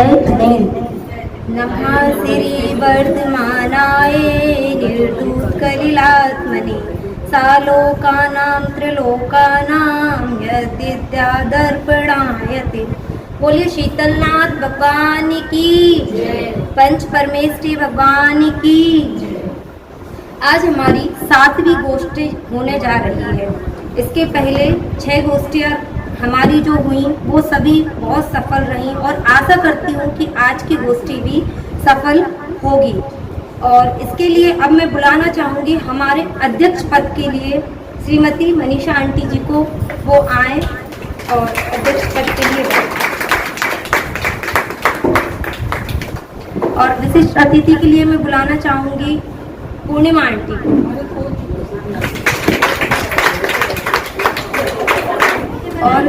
जय हिंद। नमः श्री वर्धमानाय निर्दूतकलिलात्मने सालोकानां त्रिलोकानां यद्विद्यादर्पणायते। बोलिए शीतलनाथ भगवान की जय, पंच परमेष्ठी भगवान की जय। आज हमारी 7वीं गोष्ठी होने जा रही है। इसके पहले 6 गोष्ठियाँ हमारी जो हुई वो सभी बहुत सफल रहीं और आशा करती हूँ कि आज की गोष्ठी भी सफल होगी। और इसके लिए अब मैं बुलाना चाहूँगी हमारे अध्यक्ष पद के लिए श्रीमती मनीषा आंटी जी को, वो आए और अध्यक्ष पद के लिए। और विशिष्ट अतिथि के लिए मैं बुलाना चाहूँगी पूर्णिमा आंटी को। और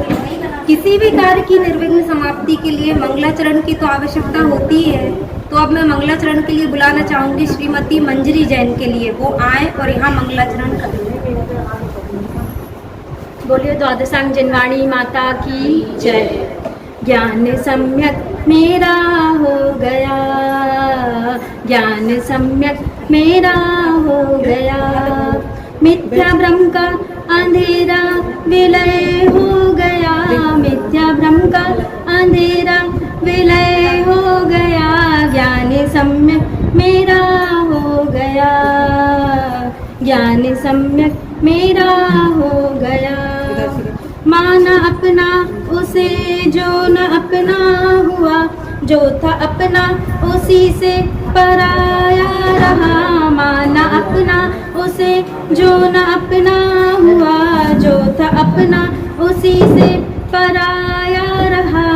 किसी भी कार्य की निर्विघ्न समाप्ति के लिए मंगलाचरण की तो आवश्यकता होती है, तो अब मैं मंगलाचरण के लिए बुलाना चाहूंगी श्रीमती मंजरी जैन के लिए, वो आए और यहाँ मंगलाचरण करें। बोलिए द्वादशांग जनवाणी माता की जय। ज्ञान सम्यक मेरा हो गया, ज्ञान सम्यक मेरा हो गया, मिथ्या भ्रम का अंधेरा विलय हो गया, मिथ्या भ्रम का अंधेरा विलय हो गया, ज्ञान सम्यक मेरा हो गया, ज्ञान सम्यक मेरा हो गया। माना अपना उसे जो न अपना हुआ, जो था अपना उसी से पराया रहा, माना अपना उसे जो न अपना हुआ, जो था अपना उसी से पराया रहा,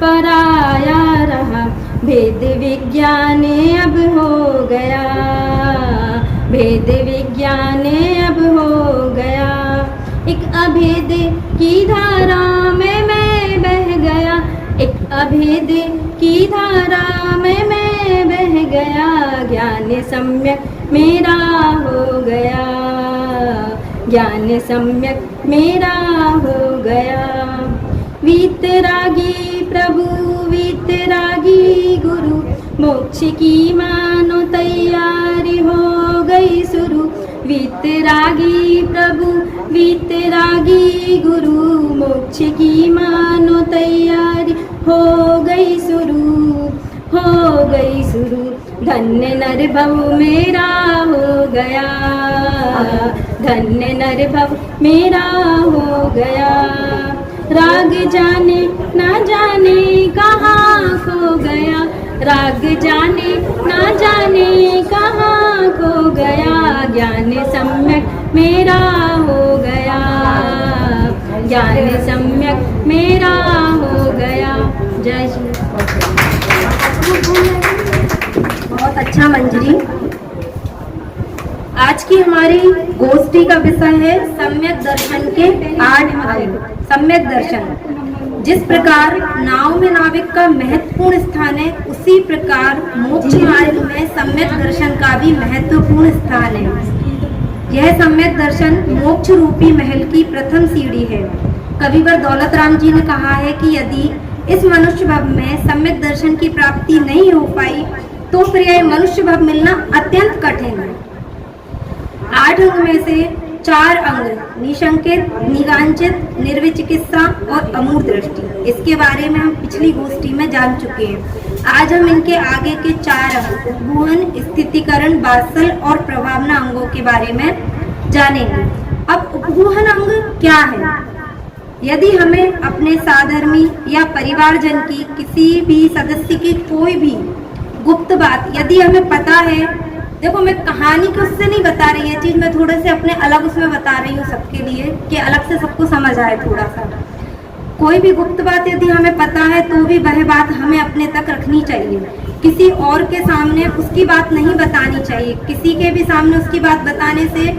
पराया रहा। भेद विज्ञान अब हो गया, भेद विज्ञान अब हो गया, एक अभेद की धारा में मैं बह गया, एक अभेद की धारा में मैं बह गया, ज्ञान सम्यक मेरा हो गया, ज्ञान सम्यक मेरा हो गया। वीतरागी प्रभु वीतरागी गुरु, मोक्ष की मानो तैयारी हो गई शुरू, वीतरागी प्रभु वीतरागी गुरु, मोक्ष की मानो तैयारी हो गई शुरू, हो गई शुरू। धन्य नर भव मेरा हो गया, धन्य नर भव मेरा हो गया, राग जाने ना जाने कहाँ खो गया, राग जाने ना जाने कहाँ खो गया, ज्ञान सम्यक मेरा हो गया, ज्ञान सम्यक मेरा हो गया। जय श्री। बहुत अच्छा मंजरी। आज की हमारी गोष्ठी का विषय है सम्यक दर्शन के 8 अंग। सम्यक दर्शन, जिस प्रकार नाव में नाविक का महत्वपूर्ण स्थान है, उसी प्रकार मोक्ष मार्ग में सम्यक दर्शन का भी महत्वपूर्ण स्थान है। यह सम्यक दर्शन मोक्ष रूपी महल की प्रथम सीढ़ी है। कविवर दौलत राम जी ने कहा है कि यदि इस मनुष्य भव में सम्यक दर्शन की प्राप्ति नहीं हो पाई तो फिर यह मनुष्य भव मिलना अत्यंत कठिन है। 8 अंग में से 4 अंग निशंकित, निगांचित, निर्विचिकित्सा और अमूर्त दृष्टि, इसके बारे में हम पिछली गोष्ठी में जान चुके हैं। आज हम इनके आगे के 4 अंग उपगूहन, स्थितिकरण, वात्सल और प्रभावना अंगों के बारे में जानेंगे। अब उपगूहन अंग क्या है? यदि हमें अपने साधर्मी या परिवारजन की किसी भी सदस्य की कोई भी गुप्त बात यदि हमें पता है, देखो मैं कहानी को उससे नहीं बता रही है चीज, मैं थोड़े से अपने अलग उसमें बता रही हूँ सबके लिए कि अलग से सबको समझ आए थोड़ा सा। कोई भी गुप्त बात यदि हमें पता है तो भी वह बात हमें अपने तक रखनी चाहिए, किसी और के सामने उसकी बात नहीं बतानी चाहिए। किसी के भी सामने उसकी बात बताने से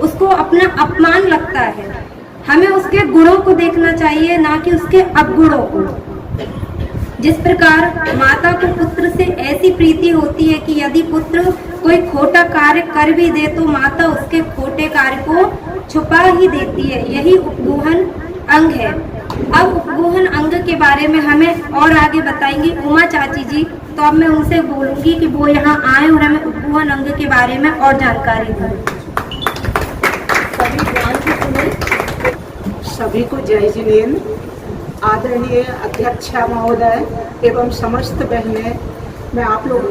उसको अपना अपमान लगता है। हमें उसके गुणों को देखना चाहिए, ना कि उसके अवगुणों को। जिस प्रकार माता को पुत्र से ऐसी प्रीति होती है कि यदि पुत्र कोई खोटा कार्य कर भी दे तो माता उसके खोटे कार्य को छुपा ही देती है, यही उपगूहन अंग है। अब उपगोहन अंग के बारे में हमें और आगे बताएंगी उमा चाची जी। तो अब मैं उनसे बोलूंगी कि वो यहाँ आए और हमें उपगोहन अंग के बारे में और जानकारी दें। सभी को जय जिनेन्द्र। आदरणीय अध्यक्षा महोदय एवं समस्त बहनें, मैं आप लोगों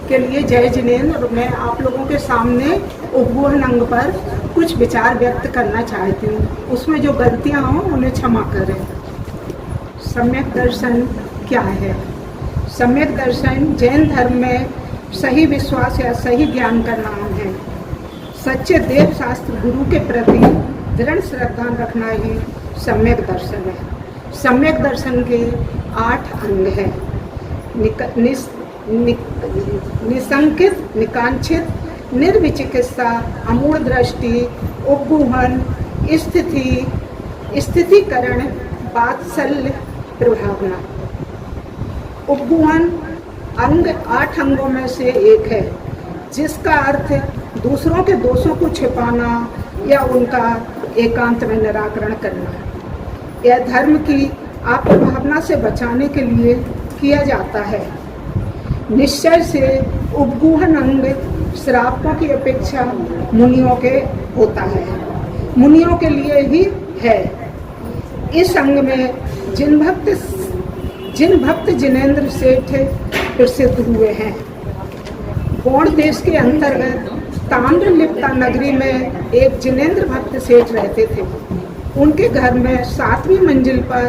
के लिए जय जिनेन्द्र। और मैं आप लोगों के सामने उपगोहन अंग पर कुछ विचार व्यक्त करना चाहती हूँ। उसमें जो गलतियाँ हों उन्हें क्षमा करें। सम्यक दर्शन क्या है? सम्यक दर्शन जैन धर्म में सही विश्वास या सही ज्ञान का नाम है। सच्चे देव शास्त्र गुरु के प्रति दृढ़ श्रद्धा रखना ही सम्यक दर्शन है। सम्यक दर्शन के 8 अंग हैं। निसंकित, निकांक्षित, निर्विचिकित्सा, अमूढ़ दृष्टि, उपगोहन, स्थिति, स्थितिकरण, वात्सल्य, प्रभावना। उपगोहन अंग 8 अंगों में से एक है, जिसका अर्थ दूसरों के दोषों को छिपाना या उनका एकांत में निराकरण करना। यह धर्म की आत्मभावना से बचाने के लिए किया जाता है। निश्चय से उपगोहन अंग श्रावकों की अपेक्षा मुनियों के होता है, मुनियों के लिए ही है। इस अंग में जिन भक्त जिनेन्द्र सेठ प्रसिद्ध हुए हैं। गौड़ देश के अंतर्गत ताम्रलिप्ता नगरी में एक जिनेन्द्र भक्त सेठ रहते थे। उनके घर में 7वीं मंजिल पर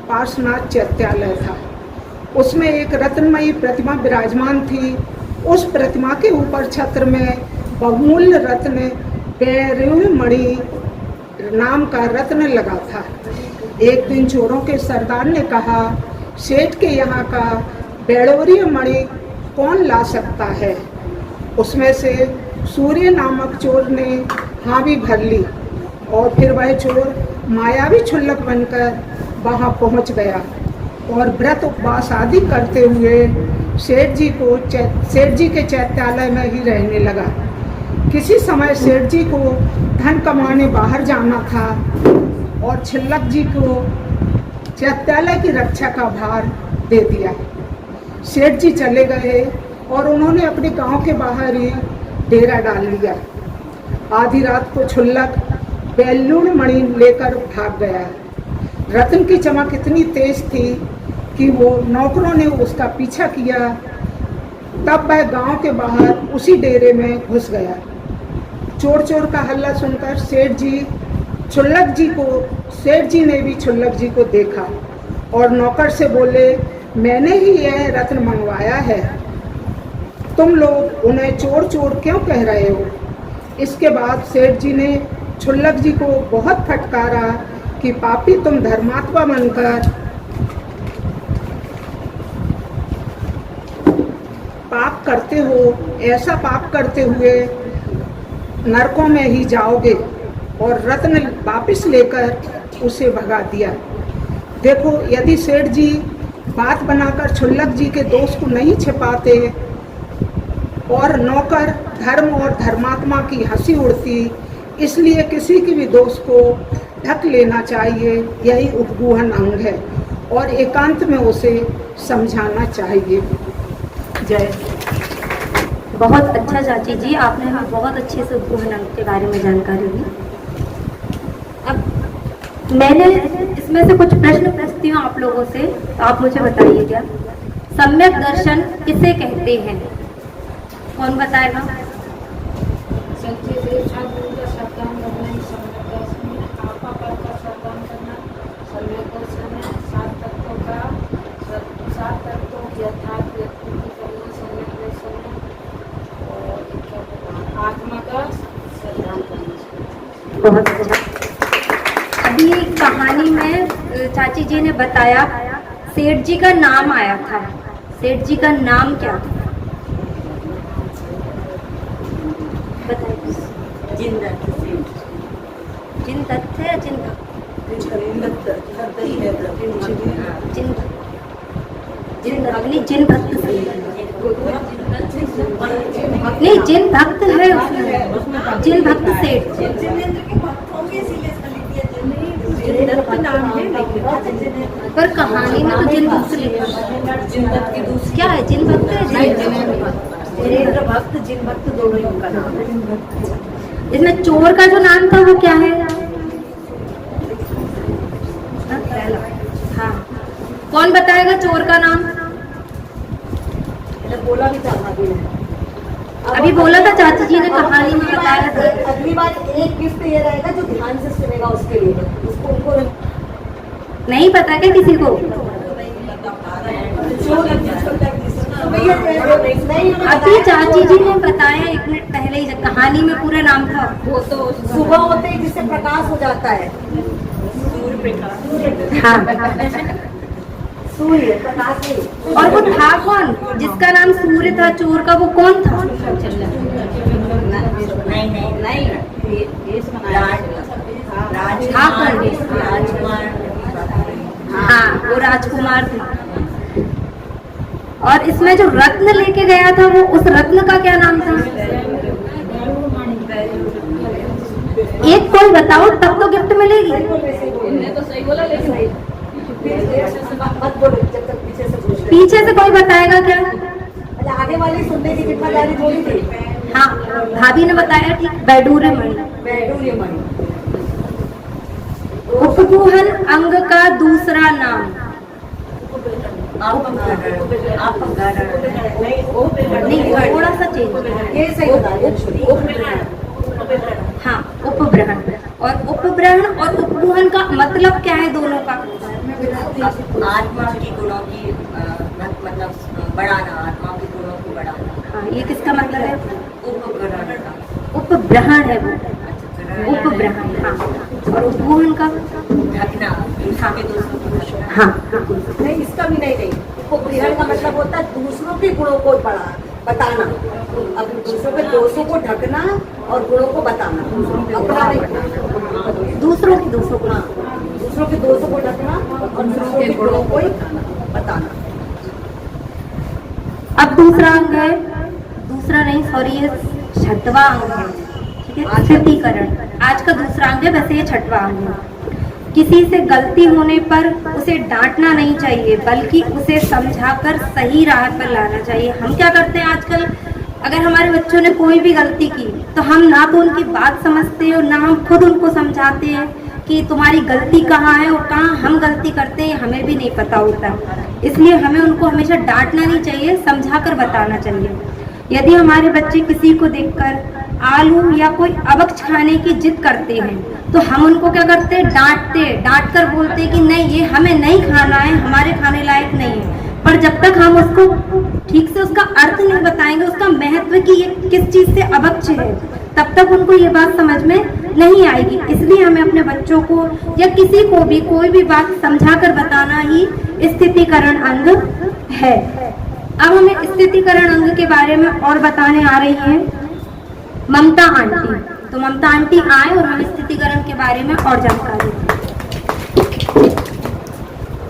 पार्श्वनाथ चैत्यालय था। उसमें एक रत्नमयी प्रतिमा विराजमान थी। उस प्रतिमा के ऊपर छत्र में बहुमूल्य रत्न बैरूण मणि नाम का रत्न लगा था। एक दिन चोरों के सरदार ने कहा, सेठ के यहाँ का बैरूणीय मणि कौन ला सकता है? उसमें से सूर्य नामक चोर ने हामी भर ली और फिर वह चोर मायावी क्षुल्लक बनकर वहाँ पहुँच गया और व्रत उपवास आदि करते हुए सेठ जी के चैत्यालय में ही रहने लगा। किसी समय सेठ जी को धन कमाने बाहर जाना था और क्षुल्लक जी को चैत्यालय की रक्षा का भार दे दिया। सेठ जी चले गए और उन्होंने अपने गांव के बाहर ही डेरा डाल लिया। आधी रात को क्षुल्लक बैरूण मणि लेकर भाग गया। रत्न की चमक इतनी तेज थी कि वो नौकरों ने उसका पीछा किया। तब वह गांव के बाहर उसी डेरे में घुस गया। चोर चोर का हल्ला सुनकर सेठ जी ने भी क्षुल्लक जी को देखा और नौकर से बोले, मैंने ही यह रत्न मंगवाया है, तुम लोग उन्हें चोर चोर क्यों कह रहे हो? इसके बाद सेठ जी ने क्षुल्लक जी को बहुत फटकारा कि पापी, तुम धर्मात्मा बनकर पाप करते हो। ऐसा पाप करते हुए नरकों में ही जाओगे। और रत्न वापस लेकर उसे भगा दिया। देखो, यदि सेठ जी बात बनाकर क्षुल्लक जी के दोष को नहीं छिपाते और नौकर धर्म और धर्मात्मा की हंसी उड़ती, इसलिए किसी की भी दोष को ढक लेना चाहिए। यही उपगोहन अंग है और एकांत में उसे समझाना चाहिए। जय। बहुत अच्छा चाची जी, आपने हमें बहुत अच्छे से उपगोहन अंग के बारे में जानकारी दी। अब मैंने इसमें से कुछ प्रश्न पूछती हूँ आप लोगों से, तो आप मुझे बताइएगा, सम्यक दर्शन किसे कहते हैं? कौन बताएगा? बहुत अच्छा। अभी कहानी में चाची जी ने बताया सेठ जी का नाम आया था। सेठ जी का नाम क्या था? बताइए। जिन दत्त है या जिन भक्त? जिन भक्त नहीं, जिन भक्त है उसमें, जिन भक्त सेठ। जिन भक्त नाम है, पर कहानी में तो जिन भक्त लिखा क्या है, जिन भक्त है, जिनेंद्र भक्त, जिन भक्त दोनों ही उनका नाम है। इसमें चोर का जो नाम था वो क्या है? हाँ, कौन बताएगा चोर का नाम? बोला भी था अभी बोला था चाची जी ने, कहानी में बताया था। अगली बार एक गिफ्ट ये रहेगा जो ध्यान से सुनेगा उसके लिए, उसको उनको नहीं पता क्या किसी को? अभी चाची जी ने बताया 1 मिनट पहले ही, जब कहानी में पूरा नाम था वो तो सुबह होते ही जिससे प्रकाश हो जाता है, हाँ। सूर्य प्रकाश नहीं। और वो था कौन जिसका नाम सूर्य था? चोर का वो कौन था? नहीं हाँ, वो राजकुमार था। और इसमें जो रत्न लेके गया था, वो उस रत्न का क्या नाम था? एक कोई बताओ, तब तो गिफ्ट मिलेगी। तो सही बोला, लेकिन मत बोलो जब तक पीछे से पूछ। पीछे से कोई बताएगा क्या? अच्छा, आगे वाली सुनने की जिम्मेदारी थोड़ी थी। हाँ, भाभी ने बताया ठीक, बैडूर्य मणि। बैडूर्य मणि। उपगूहन अंग का दूसरा नाम? नहीं, थोड़ा सा चेंज। ये सही बता। हाँ, उपग्रहण। और उपग्रहण और उपगूहन का मतलब क्या है दोनों का? आत्मा की गुणों की मतलब बढ़ाना, आत्मा के गुणों को बढ़ाना। हाँ, ये किसका मतलब है? उपग्रहण का। उपग्रहण है वो, उपग्रहण। हाँ, और उपगूहन का ढकना, के दूसरों को ढकना। हाँ, नहीं, इसका भी नहीं। उपग्रहण का मतलब होता है दूसरों के गुणों को बताना, अब दूसरों के दोषों को ढकना और गुणों को बताना, अपना नहीं, दूसरों के दोषों को ढकना और दूसरों के गुणों को बताना। अब दूसरा अंग है, दूसरा नहीं सॉरी, ये 6वां अंग है, ठीक है, स्थितिकरण। आज का दूसरा अंग है, वैसे ये 6वां अंग है। किसी से गलती होने पर उसे डांटना नहीं चाहिए, बल्कि उसे समझाकर सही राह पर लाना चाहिए। हम क्या करते हैं आजकल, अगर हमारे बच्चों ने कोई भी गलती की तो हम ना तो उनकी बात समझते हैं और ना हम खुद उनको समझाते हैं कि तुम्हारी गलती कहाँ है और कहाँ हम गलती करते हैं, हमें भी नहीं पता होता। इसलिए हमें उनको हमेशा डांटना नहीं चाहिए, समझाकर बताना चाहिए। यदि हमारे बच्चे किसी को देखकर आलू या कोई अवक्ष खाने की जिद करते हैं तो हम उनको क्या करते हैं, डांट कर बोलते हैं कि नहीं, ये हमें नहीं खाना है, हमारे खाने लायक नहीं है। पर जब तक हम उसको ठीक से उसका अर्थ नहीं बताएंगे, उसका महत्व कि ये किस चीज से अवक्ष है, तब तक उनको ये बात समझ में नहीं आएगी। इसलिए हमें अपने बच्चों को या किसी को भी कोई भी बात समझाकर बताना ही स्थितिकरण अंग है। अब हमें स्थितिकरण अंग के बारे में और बताने आ रही है ममता आंटी। तो ममता आंटी आए और हमें स्थितिकरण के बारे में और जानकारी दें।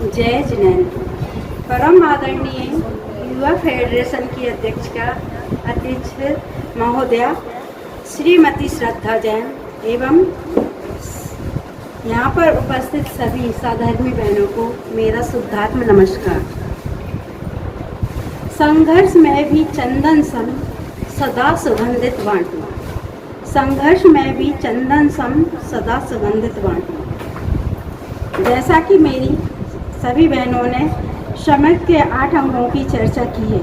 जय जिनेंद्र। परम आदरणीय युवा फेडरेशन की अध्यक्ष महोदया श्रीमती श्रद्धा जैन एवं यहाँ पर उपस्थित सभी साधर्मी बहनों को मेरा शुद्धात्म नमस्कार। संघर्ष में भी चंदन सम सदा सुगंधित बांटू, संघर्ष में भी चंदन सम सदा सुगंधित बांटू। जैसा कि मेरी सभी बहनों ने श्रमिक के 8 अंगों की चर्चा की है,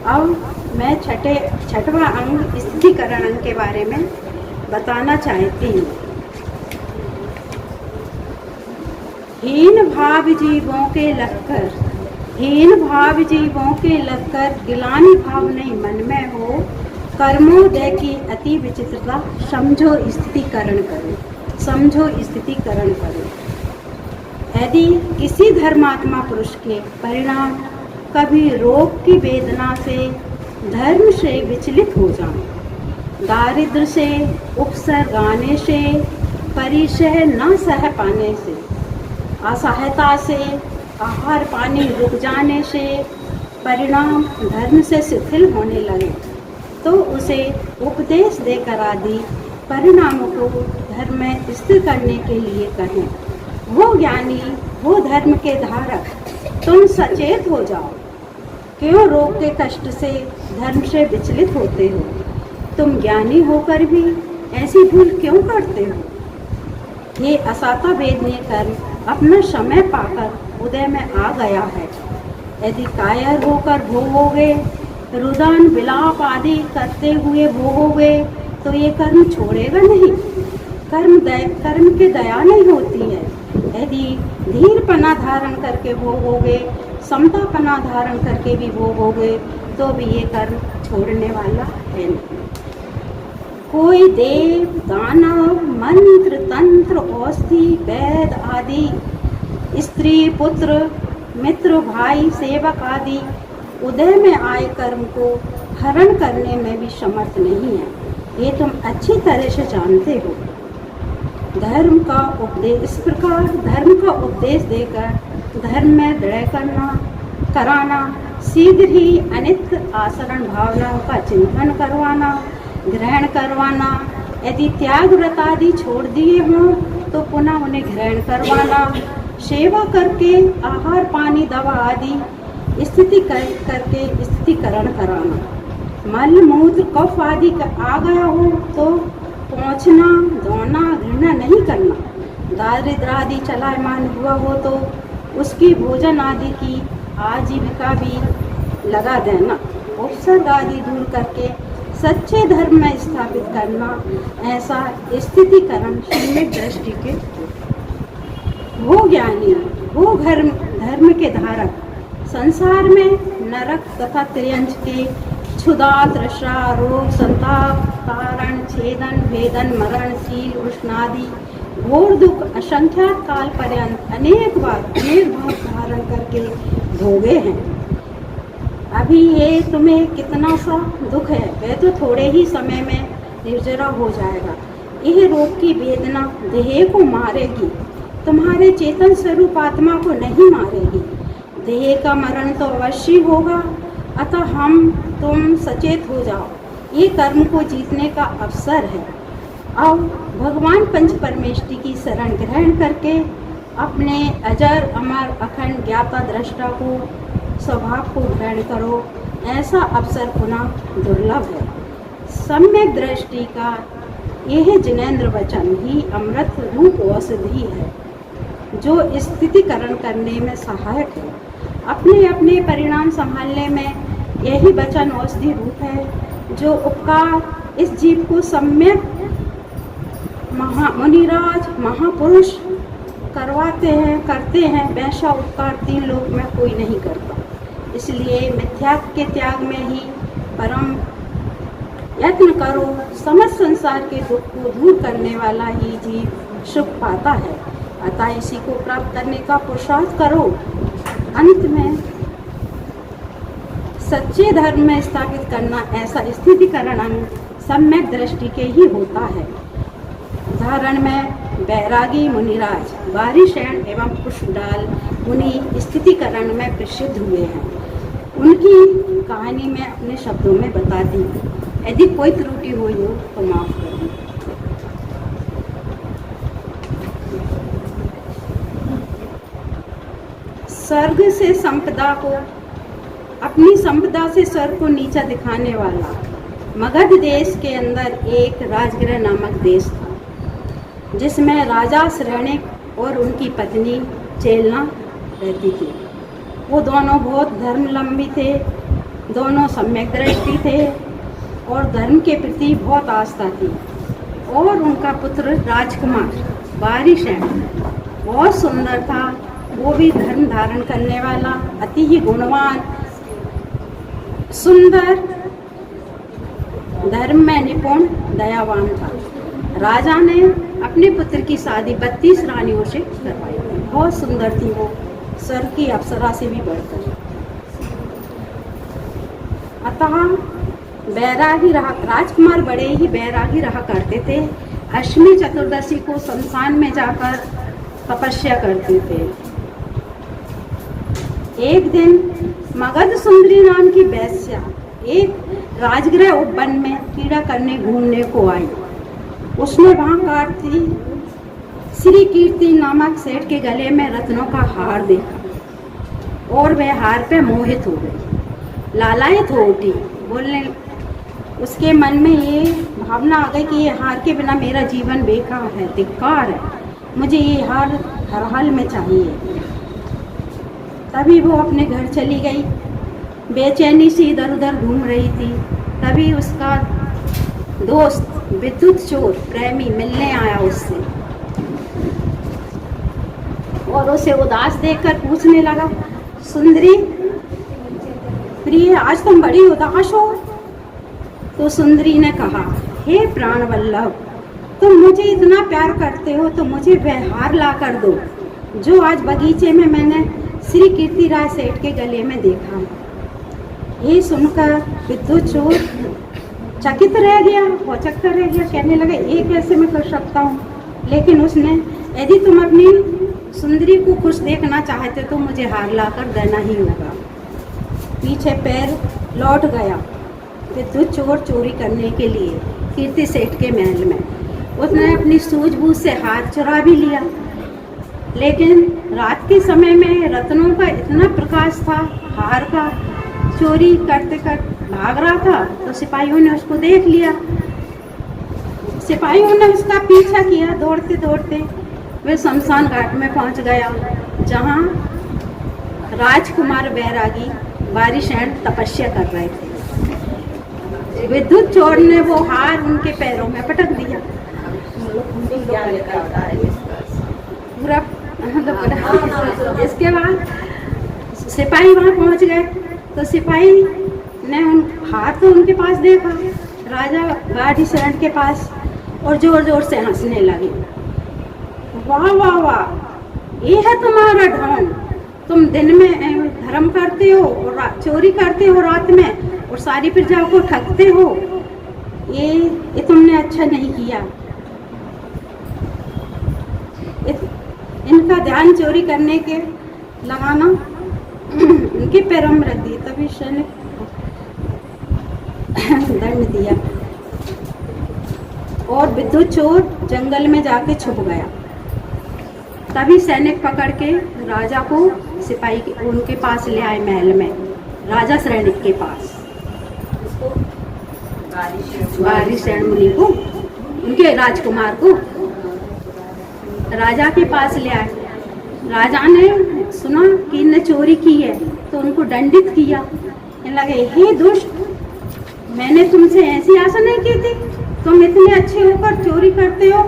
अब मैं 6वां अंग स्थितिकरण अंग के बारे में बताना चाहती हूँ। हीन भाव जीवों के लगकर गिलानी भाव नहीं मन में हो, कर्मोदय की अति विचित्रता समझो स्थितिकरण करो। यदि किसी धर्मात्मा पुरुष के परिणाम कभी रोग की वेदना से, धर्म से विचलित हो जाए, दारिद्र्य से, उपसर्ग आने से, परिसह न सह पाने से, असहायता से, आहार पानी रुक जाने से, परिणाम धर्म से शिथिल होने लगे, तो उसे उपदेश देकर आदि परिणामों को धर्म में स्थिर करने के लिए कहें। वो ज्ञानी हो धर्म के धारक, तुम सचेत हो जाओ। क्यों रोग के कष्ट से धर्म से विचलित होते हो? तुम ज्ञानी होकर भी ऐसी भूल क्यों करते हो? ये असाता वेदनीय कर्म अपना समय पाकर उदय में आ गया है। यदि कायर होकर भोगोगे, रुदन विलाप आदि करते हुए भोगोगे, तो ये कर्म छोड़ेगा नहीं। कर्म की दया नहीं होती है। यदि धीरपना धारण करके भोगोगे, समतापना धारण करके भी भोगोगे, तो भी ये कर्म छोड़ने वाला है नहीं। कोई देव, दानव, मंत्र, तंत्र, औषधि, वैद आदि, स्त्री, पुत्र, मित्र, भाई, सेवक आदि उदय में आए कर्म को हरण करने में भी समर्थ नहीं है। ये तुम अच्छी तरह से जानते हो। धर्म का उपदेश इस प्रकार धर्म का उपदेश देकर धर्म में दृढ़ कराना, शीघ्र ही अनित्य आचरण भावनाओं का चिंतन करवाना, ग्रहण करवाना। यदि त्याग व्रत आदि छोड़ दिए हों तो पुनः उन्हें ग्रहण करवाना, सेवा करके आहार पानी दवा आदि करके स्थितिकरण कराना। मल मूत्र कफ आदि का आ गया हो तो पहुँचना, दौड़ना, घृणा नहीं करना। दारिद्र आदि चलायमान हुआ हो तो उसकी भोजन आदि की आजीविका भी लगा देना। उपसर्ग आदि दूर करके सच्चे धर्म में स्थापित करना। ऐसा स्थितिकरण सम्यक दृष्टि के हो ज्ञानी, हो धर्म के धारक। संसार में नरक तथा त्रियंच के क्षुधा, तृष्णा, रोग, संताप, तारण, छेदन, भेदन, मरण, शील, उष्णादि घोर दुख असंख्यात काल पर्यंत अनेक भाव धारण करके भोगे हैं। अभी ये तुम्हें कितना सा दुख है, वह तो थोड़े ही समय में निर्जरा हो जाएगा। यह रोग की वेदना देह को मारेगी, तुम्हारे चेतन स्वरूप आत्मा को नहीं मारेगी। देह का मरण तो अवश्य होगा, अतः तुम सचेत हो जाओ। ये कर्म को जीतने का अवसर है। अब भगवान पंच परमेष्टि की शरण ग्रहण करके अपने अजर अमर अखंड ज्ञाता दृष्टा को स्वभाव को ग्रहण करो। ऐसा अवसर पुनः दुर्लभ है। सम्यक दृष्टि का यह जिनेंद्र वचन ही अमृत रूप औषधि है, जो स्थितिकरण करने में सहायक है। अपने अपने परिणाम संभालने में यही वचन औषधि रूप है, जो उपकार इस जीव को सम्यक मुनिराज महापुरुष करते हैं। वैसा उपकार तीन लोक में कोई नहीं करता। इसलिए मिथ्यात्व के त्याग में ही परम यत्न करो। समस्त संसार के दुख को दूर करने वाला ही जीव सुख पाता है। अतः इसी को प्राप्त करने का पुरुषार्थ करो। अंत में सच्चे धर्म में स्थापित करना, ऐसा स्थितिकरण सम्यक दृष्टि के ही होता है। उदाहरण में बैरागी मुनिराज बारिशैन एवं पुष्पडाल मुनि स्थितिकरण में प्रसिद्ध हुए हैं। उनकी कहानी मैं अपने शब्दों में बता दी। यदि कोई त्रुटि हुई हो तो माफ करें। स्वर्ग से संपदा को, अपनी संपदा से स्वर्ग को नीचा दिखाने वाला मगध देश के अंदर एक राजगृह नामक देश था, जिसमें राजा श्रेणिक और उनकी पत्नी चेलना रहती थी। वो दोनों बहुत धर्मलंबी थे, दोनों सम्यक दृष्टि थे और धर्म के प्रति बहुत आस्था थी। और उनका पुत्र राजकुमार बारिशैन बहुत सुंदर था। वो भी धर्म धारण करने वाला, अति ही गुणवान, सुंदर, धर्म में निपुण, दयावान था। राजा ने अपने पुत्र की शादी 32 रानियों से करवाई थी। बहुत सुंदर थी वो, स्वर्ग की अप्सरा से भी बढ़कर। अतः बैरागी रहा, राजकुमार बड़े ही बैरागी रहा करते थे। अष्टमी चतुर्दशी को शमशान में जाकर तपस्या करते थे। एक दिन मगध सुंदरी नाम की वैश्या एक राजगृह उपवन में कीड़ा करने घूमने को आई। उसने वहाँ काटती श्री कीर्ति नामक सेठ के गले में रत्नों का हार देखा और वह हार पे मोहित हो गई, लालायित हो उठी। बोलने उसके मन में ये भावना आ गई कि ये हार के बिना मेरा जीवन बेकार है, धिक्कार है, मुझे ये हार हर हाल में चाहिए। तभी वो अपने घर चली गई, बेचैनी से इधर उधर घूम रही थी। तभी उसका दोस्त विद्युत चोर प्रेमी मिलने आया उससे और उसे उदास देखकर पूछने लगा, सुंदरी प्रिय, आज तुम बड़ी उदास हो। तो सुंदरी ने कहा, हे प्राण वल्लभ, तुम मुझे इतना प्यार करते हो तो मुझे वह हार ला कर दो जो आज बगीचे में मैंने श्री कीर्तिराज सेठ के गले में देखा। ये सुनकर विद्युत चोर चकित रह गया, भौचक्कर रह गया, कहने लगा, ये कैसे मैं कर सकता हूँ। लेकिन उसने, यदि तुम अपनी सुंदरी को खुश देखना चाहते तो मुझे हार ला कर देना ही होगा। पीछे पैर लौट गया विद्युत चोर चोरी करने के लिए कीर्ति सेठ के महल में। उसने अपनी सूझबूझ से हार चुरा भी लिया, लेकिन रात के समय में रत्नों का इतना प्रकाश था, हार का चोरी करते करते भाग रहा था तो सिपाहियों ने उसको देख लिया। सिपाहियों ने उसका पीछा किया, दौड़ते दौड़ते वे शमशान घाट में पहुंच गया, जहां राजकुमार बैरागी बारिशैन तपस्या कर रहे थे। विद्युत चोर ने वो हार उनके पैरों में पटक दिया। पूरा इसके बाद सिपाही वहां पहुंच गए तो सिपाही ने उन हार तो उनके पास देखा, राजा बारिशैन के पास, और जोर जोर से हंसने लगे। वाह वाह वाह, ये है तुम्हारा ढोंग, तुम दिन में धर्म करते हो और चोरी करते हो रात में और सारी प्रजा को ठगते हो, ये तुमने अच्छा नहीं किया। इनका ध्यान चोरी करने के लगाना उनके पैरों में रख दिए। तभी सैनिक दंड दिया और विद्युत चोर जंगल में जाके छुप गया। तभी सैनिक पकड़ के राजा को सिपाही के उनके पास ले आए, महल में राजा सैनिक के पास, बारिशैन मुनि को, उनके राजकुमार को राजा के पास ले आए। राजा ने सुना कि इनने चोरी की है तो उनको दंडित किया। लगे, हे दुष्ट, मैंने तुमसे ऐसी आशा नहीं की थी, तुम इतने अच्छे होकर चोरी करते हो।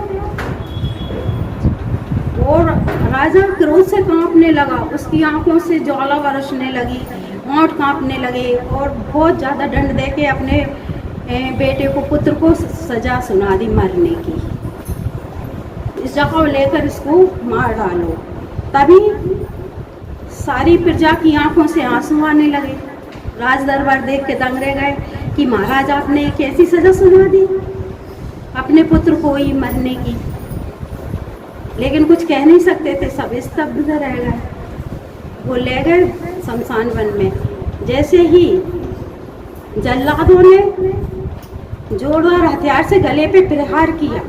और राजा क्रोध से कांपने लगा, उसकी आंखों से ज्वाला बरसने लगी, होंठ कांपने लगे और बहुत ज़्यादा दंड देके अपने बेटे को, पुत्र को सजा सुना दी मरने की। इस जगह लेकर इसको मार डालो। तभी सारी प्रजा की आंखों से आंसू आने लगे। राज दरबार देख के दंग रह गए कि महाराज आपने एक ऐसी सजा सुना दी अपने पुत्र को ही मरने की, लेकिन कुछ कह नहीं सकते थे, सब स्तब्ध रह गए। वो ले गए शमशान वन में। जैसे ही जल्लादों ने जोरदार हथियार से गले पे प्रहार किया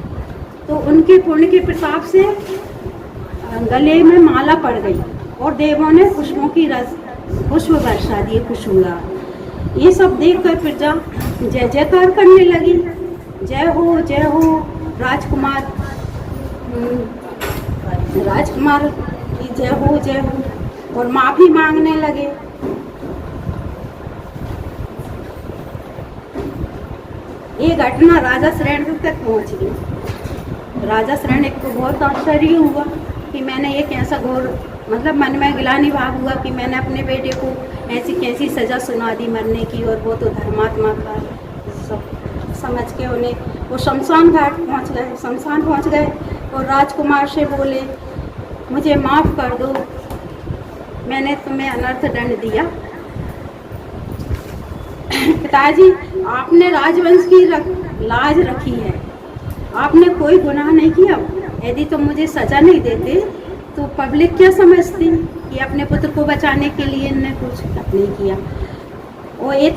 तो उनके पुण्य के प्रताप से गले में माला पड़ गई और देवों ने पुष्पों की पुष्प वर्षा दिए, खुशबूदार। ये सब देखकर प्रजा जय जयकार करने लगी, जय हो राजकुमार, राजकुमार की जय हो, और माफी मांगने लगे। ये घटना राजा श्रेणिक तक पहुंच गई। राजा श्रेणिक को बहुत आश्चर्य हुआ कि मैंने एक ऐसा घोर, मतलब मन में गिलानी भाव हुआ कि मैंने अपने बेटे को ऐसी कैसी सजा सुना दी मरने की, और वो तो धर्मात्मा था। सब समझ के उन्हें वो शमशान घाट पहुंच गए, शमशान पहुंच गए और राजकुमार से बोले, मुझे माफ़ कर दो, मैंने तुम्हें अनर्थ दंड दिया। पिताजी, आपने राजवंश की लाज रखी है, आपने कोई गुनाह नहीं किया। यदि तुम मुझे सजा नहीं देते तो पब्लिक क्या समझती कि अपने पुत्र को बचाने के लिए इन्होंने कुछ नहीं किया। और ये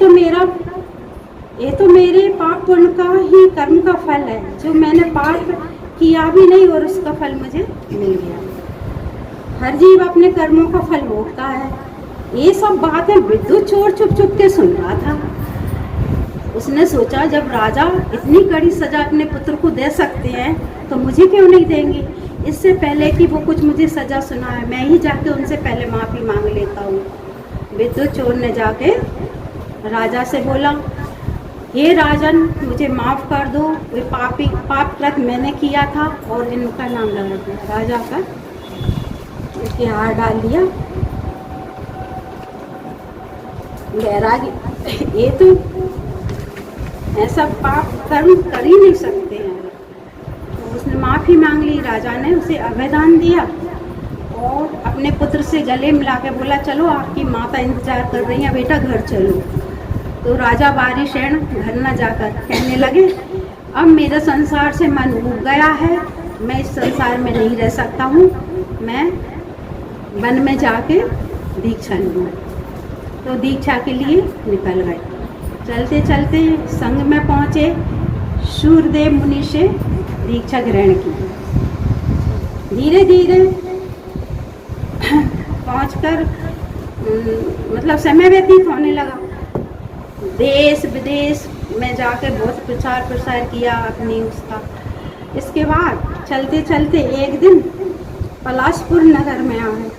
तो मेरे पाप पुण्य का ही कर्म का फल है। जो मैंने पाप किया भी नहीं और उसका फल मुझे मिल गया। हर जीव अपने कर्मों का फल भोगता है। ये सब बातें विद्युत चोर चुप चुप के सुन रहा था। उसने सोचा जब राजा इतनी कड़ी सजा अपने पुत्र को दे सकते हैं तो मुझे क्यों नहीं देंगे। इससे पहले कि वो कुछ मुझे सजा सुनाए मैं ही जाके उनसे पहले माफ़ी मांग लेता हूँ। विद्युत चोर ने जाके राजा से बोला, हे राजन, मुझे माफ़ कर दो, वे पाप कृत मैंने किया था और इनका नाम लगा दिया। राजा का उसके हार डाल दिया। बैरागी ये तो ऐसा पाप कर्म कर ही नहीं सकते हैं। तो उसने माफ़ी मांग ली। राजा ने उसे अभयदान दिया और अपने पुत्र से गले मिला के बोला, चलो आपकी माता इंतजार कर रही है, बेटा घर चलो। तो राजा बारिशैन घर न जाकर कहने लगे, अब मेरे संसार से मन उब गया है, मैं इस संसार में नहीं रह सकता हूँ, मैं वन में जाके दीक्षा लूँ। तो दीक्षा के लिए निकल गए। चलते चलते संग में पहुँचे, सूरदेव मुनि से दीक्षा ग्रहण की। धीरे धीरे पहुंचकर मतलब समय व्यतीत होने लगा। देश विदेश में जाकर बहुत प्रचार प्रसार किया अपनी उसका। इसके बाद चलते चलते एक दिन पलाशपुर नगर में आए।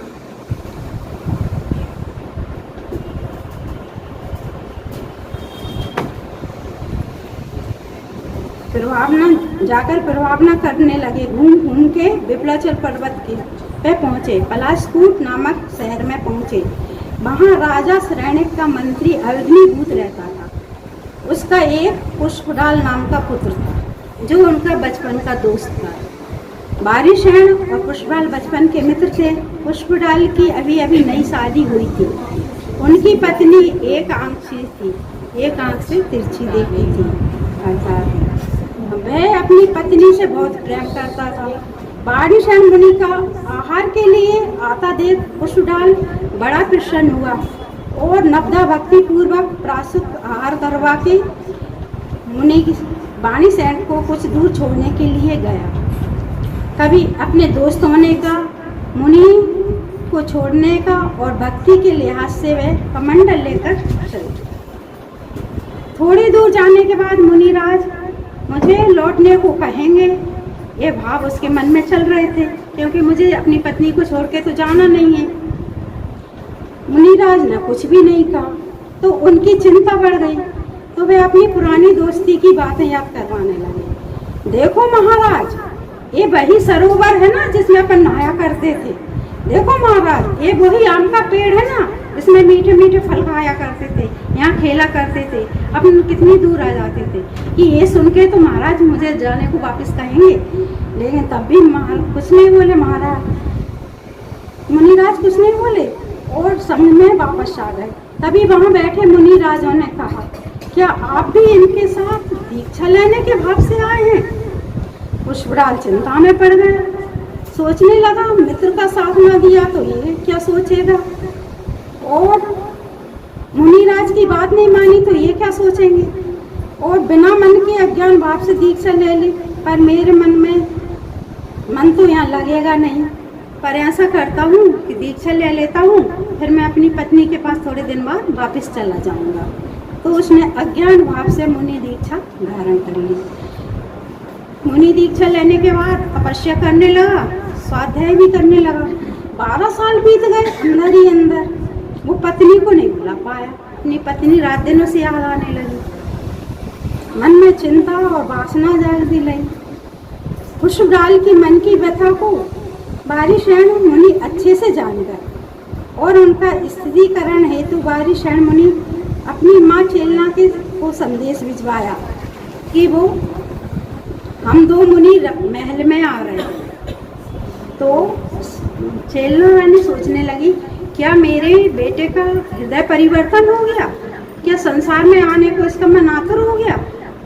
प्रभावना करने लगे। घूम घूम के विप्लाचल पर्वत के पे पहुँचे। पलाशपुर नामक शहर में पहुँचे। वहाँ राजा श्रेणिक का मंत्री अग्निभूत रहता था। उसका एक पुष्पडाल नाम का पुत्र था जो उनका बचपन का दोस्त था। बारिशैन और पुष्पडाल बचपन के मित्र थे। पुष्पडाल की अभी अभी नई शादी हुई थी। उनकी पत्नी एक आंख से थी, एक आंख से तिरछी देखती थी। अर्थात वह अपनी पत्नी से बहुत प्रेम करता था। बारिशैन मुनि का आहार के लिए आता देख पुष्पडाल बड़ा प्रसन्न हुआ और नवदा भक्ति पूर्वक प्राशुक आहार करवा के मुनि बारिशैन को कुछ दूर छोड़ने के लिए गया। कभी अपने दोस्त होने का, मुनि को छोड़ने का और भक्ति के लिहाज से वह कमंडल लेकर चले। थोड़ी दूर जाने के बाद मुनिराज मुझे लौटने को कहेंगे, ये भाव उसके मन में चल रहे थे, क्योंकि मुझे अपनी पत्नी को छोड़ के तो जाना नहीं है। मुनिराज ने कुछ भी नहीं कहा तो उनकी चिंता बढ़ गई। तो वे अपनी पुरानी दोस्ती की बातें याद करवाने लगे। देखो महाराज, ये वही सरोवर है ना जिसमें अपन नहाया करते थे। देखो महाराज, ये वही आम का पेड़ है ना जिसमें मीठे मीठे फल खाया करते थे, यहाँ खेला करते थे, अपन कितनी दूर आ जाते थे। कि ये सुन के तो महाराज मुझे जाने को वापस कहेंगे, लेकिन तब भी कुछ नहीं बोले महाराज। मुनिराज कुछ नहीं बोले और संग में वापस आ गए। तभी वहाँ बैठे मुनिराजों ने कहा, क्या आप भी इनके साथ दीक्षा लेने के भाव से आए हैं? पुष्पडाल चिंता में पड़ गया। सोचने लगा, मित्र का साथ ना दिया तो ये क्या सोचेगा, और मुनिराज की बात नहीं मानी तो ये क्या सोचेंगे, और बिना मन के अज्ञान भाव से दीक्षा ले ली। पर मेरे मन तो यहाँ लगेगा नहीं, पर ऐसा करता हूँ कि दीक्षा ले लेता हूँ, फिर मैं अपनी पत्नी के पास थोड़े दिन बाद वापस चला जाऊँगा। तो उसने अज्ञान भाव से मुनि दीक्षा धारण कर ली। मुनि दीक्षा लेने के बाद तपस्या करने लगा, स्वाध्याय भी करने लगा। 12 साल बीत गए अंदर ही अंदर। वो पत्नी को नहीं भुला पाया। अपनी पत्नी रात दिन उसे याद आने लगी। मन में चिंता और वासना जागती लगी। पुष्पडाल की मन की व्यथा को बारिशैन मुनि अच्छे से जान गए और उनका स्थिरीकरण हेतु बारिशैन मुनि अपनी माँ चेलना को संदेश भिजवाया कि वो हम दो मुनि महल में आ रहे हैं। तो चेलना रानी सोचने लगी, क्या मेरे बेटे का हृदय परिवर्तन हो गया? क्या संसार में आने को इसका मन आतुर हो गया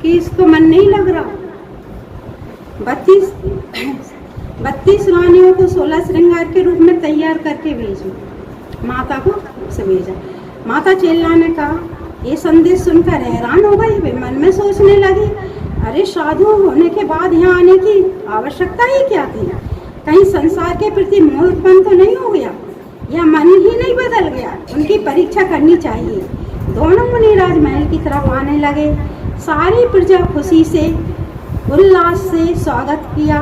कि इसको मन नहीं लग रहा? 32 रानियों को 16 श्रृंगार के रूप में तैयार करके भेजो। माता को से भेजा। माता चेल्ला ने कहा, ये संदेश सुनकर हैरान हो गई। वे मन में सोचने लगी, अरे साधु होने के बाद यहाँ आने की आवश्यकता ही क्या थी? कहीं संसार के प्रति मोह उत्पन्न तो नहीं हो गया या मन ही नहीं बदल गया? उनकी परीक्षा करनी चाहिए। दोनों मुनिराज महल की तरफ आने लगे। सारी प्रजा खुशी से उल्लास से स्वागत किया।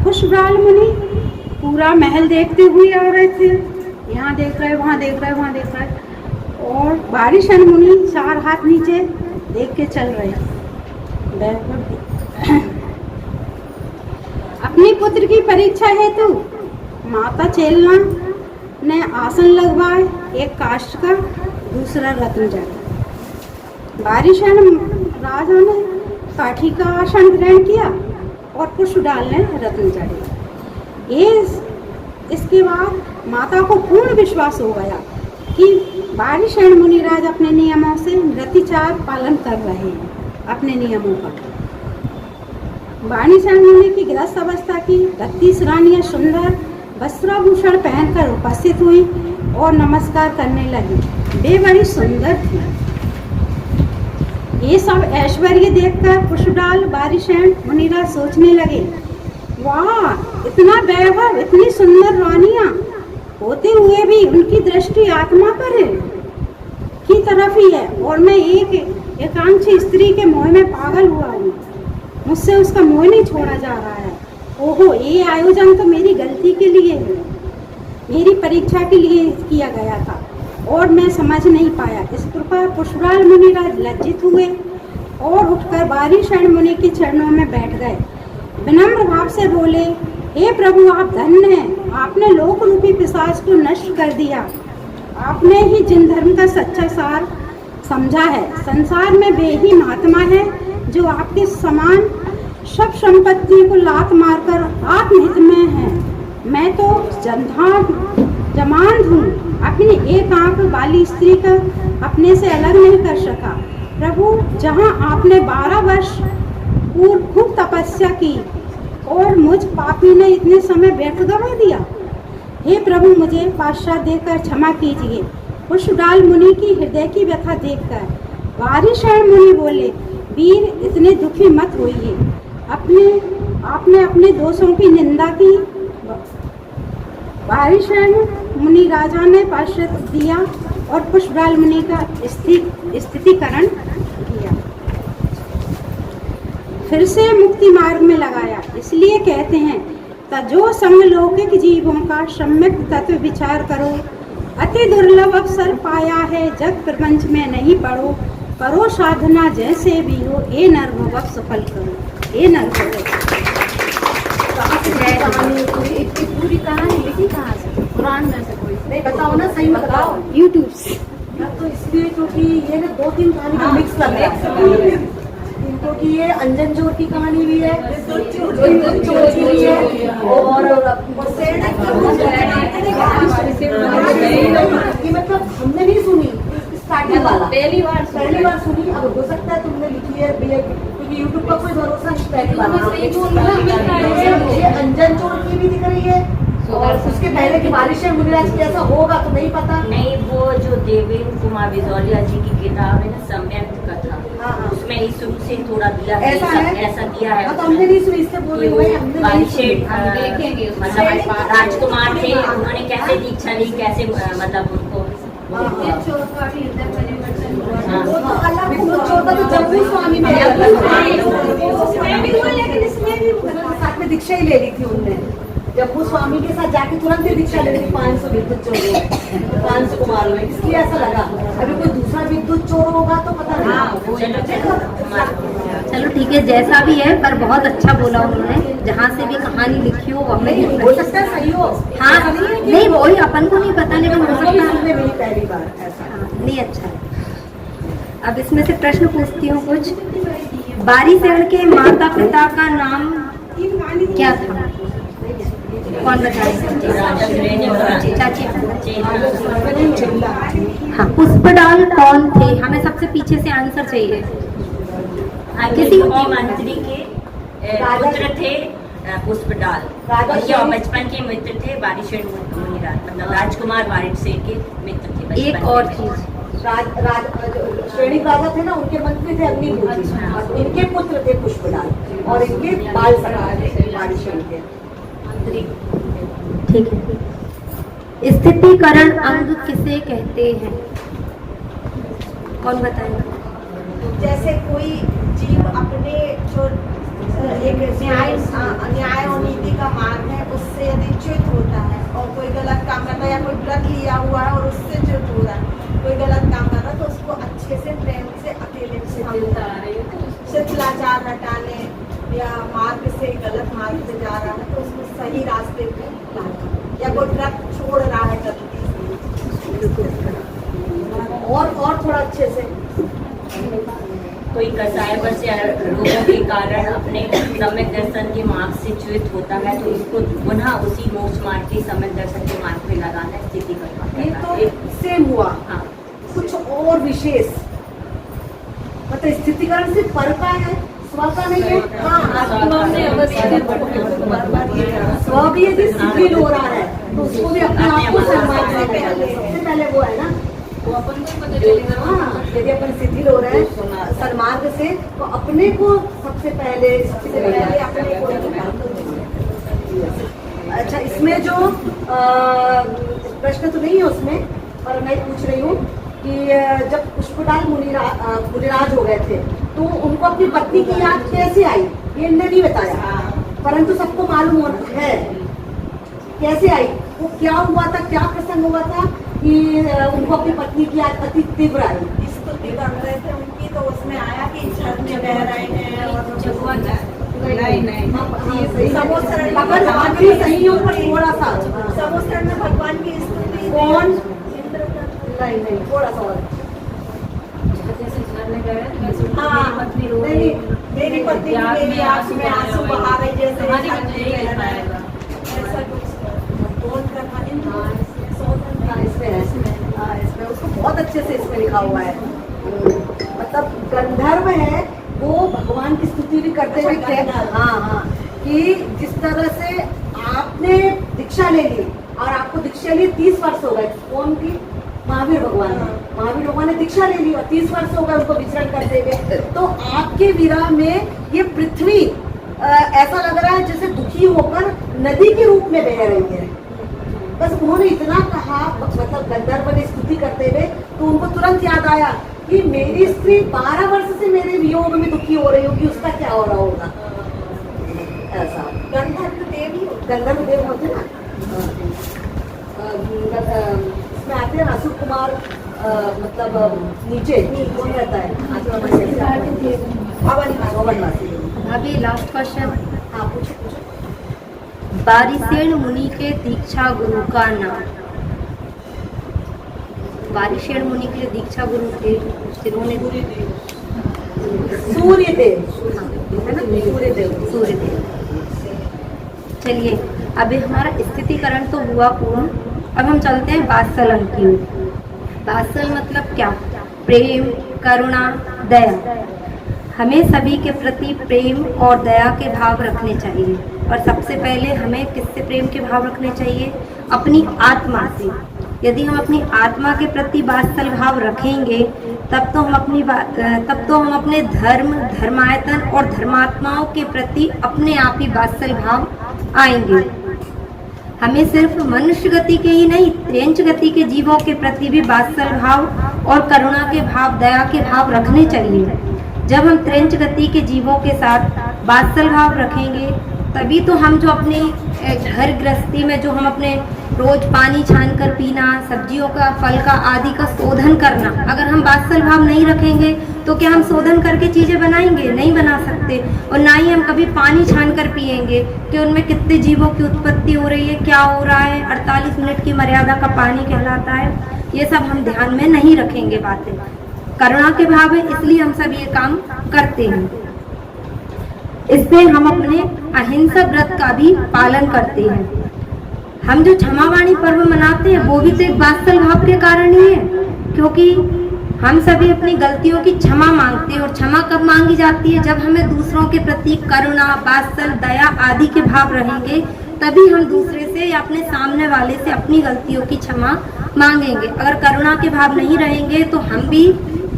खुशबराल मुनि पूरा महल देखते हुए आ रहे थे। यहाँ देख रहे, वहाँ देख रहे, वहाँ देख रहे, और बारिशन मुनि 4 हाथ नीचे देख के चल रहे। अपनी पुत्र की परीक्षा हेतु माता चेलना ने आसन लगवाए, एक काष्ठ का, दूसरा रत्न जड़। बारिशन राजा ने काठी का आसन ग्रहण किया और पुष्पडाल ने रत्न जड़े। इसके बाद माता को पूर्ण विश्वास हो गया कि बारिशन मुनिराज अपने नियमों से नृतिचार पालन कर रहे हैं, अपने नियमों का। बारिशन मुनि की गृहस्थ अवस्था की 32 रानियां सुंदर वस्त्राभूषण पहनकर उपस्थित हुई और नमस्कार करने लगी। वे बड़ी सुंदर थी। ये सब ऐश्वर्य देखकर पुष्पडाल बारिशन मुनिराज सोचने लगे, वाह, इतना वैभव, इतनी सुंदर रानियां होते हुए भी उनकी दृष्टि आत्मा पर है की तरफ ही है, और मैं एक एकांक्षी स्त्री के मोह में पागल हुआ हूँ। मुझसे उसका मोह नहीं छोड़ा जा रहा है। ओहो, ये आयोजन तो मेरी गलती के लिए है, मेरी परीक्षा के लिए किया गया था और मैं समझ नहीं पाया। इस प्रकार पुष्पराल मुनिराज लज्जित हुए और उठकर बारिशन मुनि के चरणों में बैठ गए। विनम्र भाव से बोले, हे प्रभु, आप धन्य हैं, आपने लोक रूपी पिशाच को नष्ट कर दिया। आपने ही जिन धर्म का सच्चा सार समझा है। संसार में वे ही महात्मा है जो आपके समान सब संपत्ति को लात मारकर आत्महित में है। मैं तो जमांध हूँ, अपनी एक आंख वाली स्त्री का अपने से अलग नहीं कर सका। प्रभु, जहाँ आपने 12 वर्ष पूर्व खूब तपस्या की और मुझ पापी ने इतने समय व्यर्थ गवा दिया। हे प्रभु, मुझे पाश्चात देकर क्षमा कीजिए। पुष्पडाल मुनि की हृदय की व्यथा देखकर बारिशन मुनि बोले, वीर, इतने दुखी मत होइए। आपने अपने दोषों की निंदा की। बारिशन मुनि राजा ने पाश्चात दिया और पुष्पडाल मुनि का स्थितिकरण किया, फिर से मुक्ति मार्ग में लगाया। इसलिए कहते हैं, तजो संग लौकिक जीवों का सम्यक तत्व विचार करो। अति दुर्लभ अवसर पाया है, जग प्रपंच में नहीं पढ़ो। करो साधना जैसे भी हो, ए नर भव सफल करो, ए नर भव। पूरी कहानी लिखी कहाँ से? कुरान में से कोई? नहीं, बताओ ना, सही में बताओ। यूट्यूब से। तो इसलिए क्योंकि ये ना 2-3 कहानी का मिक्स लग रहा है, क्योंकि ये अंजन चोर की कहानी भी है, विद्युत चोर की भी है, और ये मतलब हमने नहीं सुनी स्टार्टिंग वाला, पहली बार सुनी। अब हो सकता है तुमने लिखी है, क्योंकि यूट्यूब का कोई भरोसा नहीं, पहली बार। ये अंजन चोर की भी दिख रही है और उसके पहले की बारिशन मुनिराज की, ऐसा होगा तो नहीं पता। नहीं, वो जो देवेंद्र कुमार बिजौलिया जी की किताब है ना, सम्यक कथा, उसमें ही शुरू से थोड़ा दिया है, ऐसा दिया है। तो हमने नहीं सुनी, इससे बोल रही हूँ, हमने नहीं सुनी। मतलब राजकुमार थे, उन्होंने कैसे दीक्षा ली, कैसे मतलब उनको चोर का भी हृदय परिवर्तन हुआ। विद्युत चोर का तो जम्मू स्वामी में, लेकिन इसमें भी साथ में दीक्षा ही ले ली थी उनने। जम्मू स्वामी के साथ जाके तुरंत ही दीक्षा ले ली 500 विद्युत चोर 500 कुमार में, इसलिए ऐसा लगा। अभी कोई दूसरा विद्युत चोर होगा तो पता नहीं। चलो ठीक है, जैसा भी है, पर बहुत अच्छा बोला उन्होंने। जहाँ से भी कहानी लिखी हो वो हमें हो सकता है सही हो। हाँ, नहीं वही अपन को नहीं पता, लेकिन हो सकता है मेरी पहली बार ऐसा। नहीं। अच्छा है। अब इसमें से प्रश्न पूछती हूँ कुछ। बारिशण के माता पिता का नाम क्या था? कौन बताएगा? चाची। हाँ, पुष्पडाल कौन थे? हमें सबसे पीछे से आंसर चाहिए। किसी मंत्री के पुत्र थे पुष्पडाल, और बचपन के मित्र थे बारिशण मुनिराज, मतलब राजकुमार वारिशेर के मित्र थे। एक और चीज, श्रेणी राजा थे ना, उनके मंत्री थे अग्निहोत्री और इनके पुत्र थे पुष्पलाल और इनके बाल सखा थे बारिशेन के। ठीक है। स्थितिकरण अंग किसे कहते हैं? कौन बताएगा? जैसे कोई जीव अपने जो एक न्याय और नीति का मार्ग है उससे यदि च्युत होता है और कोई गलत काम करता है या कोई व्रत लिया हुआ है और उससे च्युत हो रहा है, कोई गलत काम कर रहा है, तो उसको अच्छे से प्रेम से अकेले शिथिलाचार हटाने या मार्ग से गलत मार्ग से जा रहा है तो उसको सही रास्ते पे लाना, या कोई व्रत छोड़ रहा है गलती से और थोड़ा अच्छे से कोई कसाय से रोगों के कारण अपने सम्यक दर्शन के मार्ग से च्युत होता है तो इसको पुनः उसी मोक्ष मार्ग के सम्यक दर्शन के मार्ग पे लगाना स्थिति करना। ये तो सेम हुआ। हाँ, कुछ और विशेष मतलब स्थितिकरण से पर का है, स्व का नहीं है। स्व भी यदि शिथिल हो रहा है तो उसको भी अपने आप को सम्मान से सबसे पहले वो है ना, यदि अपन शिथिल हो रहे हैं सन्मार्ग से तो अपने को सबसे पहले अपने को। अच्छा, इसमें जो प्रश्न तो नहीं है उसमें, पर मैं पूछ रही हूँ कि जब पुष्पलाल मुनिराज हो गए थे तो उनको अपनी पत्नी की याद कैसे आई, ये इन्होंने नहीं बताया, परंतु सबको मालूम है कैसे आई। वो क्या हुआ था, क्या प्रसंग हुआ था कि उनको अपनी पत्नी की याद अति तीव्र आई। स्तुति कर रहे थे उनकी तो उसमें आया कि झरने बह रहे हैं और नहीं सही हो पर थोड़ा सा समोसरण में भगवान की स्तुति कौन नहीं थोड़ा सा और। हाँ, नहीं, मेरी पत्नी मेरी आंख में आंसू बहा रही जैसे ऐसा कुछ बोल करना इसमें उसको बहुत अच्छे से इसमें लिखा हुआ है। मतलब गंधर्व है वो भगवान की स्तुति भी करते हुए हाँ, कि जिस तरह से आपने दीक्षा ले ली और आपको दीक्षा लिए 30 वर्ष हो गए, कौन की? महावीर भगवान ने दीक्षा ले ली और 30 वर्ष हो गए उनको विचरण करते हुए, तो आपके विरह में ये पृथ्वी ऐसा लग रहा है जैसे दुखी होकर नदी के रूप में बह रही है। बस उन्होंने इतना कहा, मतलब गंधर्व ने स्तुति करते हुए, तो उनको तुरंत याद आया कि मेरी स्त्री 12 वर्ष से मेरे वियोग में दुखी हो रही होगी, उसका क्या हो रहा होगा। ऐसा गंधर्व देव होते ना, इसमें आते हैं अशोक कुमार, मतलब नीचे कौन रहता है अभी लास्ट क्वेश्चन। हाँ, पूछो। बारिशेन मुनि के दीक्षा गुरु का नाम। बारिशेन मुनि के दीक्षा गुरु थे जिन्होंने सूर्यदेव। चलिए, अभी हमारा स्थितिकरण तो हुआ पूर्ण। अब हम चलते हैं वात्सल्य की ओर। वात्सल्य मतलब क्या? प्रेम, करुणा, दया। हमें सभी के प्रति प्रेम और दया के भाव रखने चाहिए। और सबसे पहले हमें किससे प्रेम के भाव रखने चाहिए? अपनी आत्मा से। यदि हम अपनी आत्मा के प्रति वात्सल्य भाव रखेंगे तब तो हम अपने धर्म, धर्मायतन और धर्मात्माओं के प्रति अपने आप ही वात्सल्य भाव आएंगे। हमें सिर्फ मनुष्य गति के ही नहीं, त्रेंच गति के जीवों के प्रति भी वात्सल्य भाव और करुणा के भाव, दया के भाव रखने चाहिए। जब हम त्रेंच गति के जीवों के साथ वात्सल्य भाव रखेंगे तभी तो हम जो अपने घर गृहस्थी में जो हम अपने रोज पानी छान कर पीना, सब्जियों का, फल का आदि का शोधन करना, अगर हम वात्सल्य भाव नहीं रखेंगे तो क्या हम शोधन करके चीज़ें बनाएंगे? नहीं बना सकते। और ना ही हम कभी पानी छान कर पिएंगे कि उनमें कितने जीवों की उत्पत्ति हो रही है, क्या हो रहा है, 48 मिनट की मर्यादा का पानी कहलाता है। ये सब हम ध्यान में नहीं रखेंगे बातें। करुणा के भाव है, इसलिए हम सब ये काम करते हैं। इससे हम अपने अहिंसक व्रत का भी पालन करते हैं। हम जो क्षमावाणी पर्व मनाते हैं वो भी तो एक वात्सल्य भाव के कारण ही है, क्योंकि हम सभी अपनी गलतियों की क्षमा मांगते हैं। और क्षमा कब मांगी जाती है? जब हमें दूसरों के प्रति करुणा, वात्सल्य, दया आदि के भाव रहेंगे, तभी हम दूसरे से या अपने सामने वाले से अपनी गलतियों की क्षमा मांगेंगे। अगर करुणा के भाव नहीं रहेंगे तो हम भी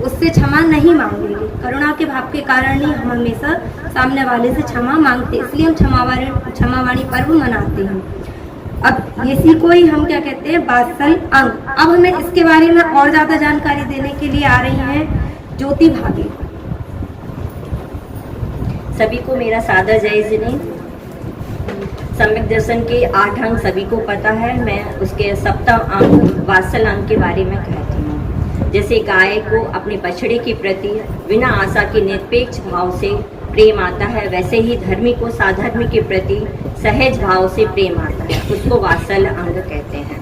उससे क्षमा नहीं मांगेंगे। करुणा के भाव के कारण ही हम हमेशा सामने वाले से क्षमा मांगते, इसलिए हम क्षमावाणी पर्व मनाते हैं। अब इसी को ही हम क्या कहते हैं, वात्सल अंग। अब हमें इसके बारे में और ज्यादा जानकारी देने के लिए आ रही हैं ज्योति भाभी। सभी को मेरा सादर जय जिने। सम्यक दर्शन के 8 अंग सभी को पता है। मैं उसके सप्तम अंग वात्सल अंग के बारे में कहती हूँ। जैसे गाय को अपने बछड़े के प्रति बिना आशा के निरपेक्ष भाव से प्रेम आता है, वैसे ही धर्मी को साधर्मी के प्रति सहज भाव से प्रेम आता है, उसको वात्सल अंग कहते हैं।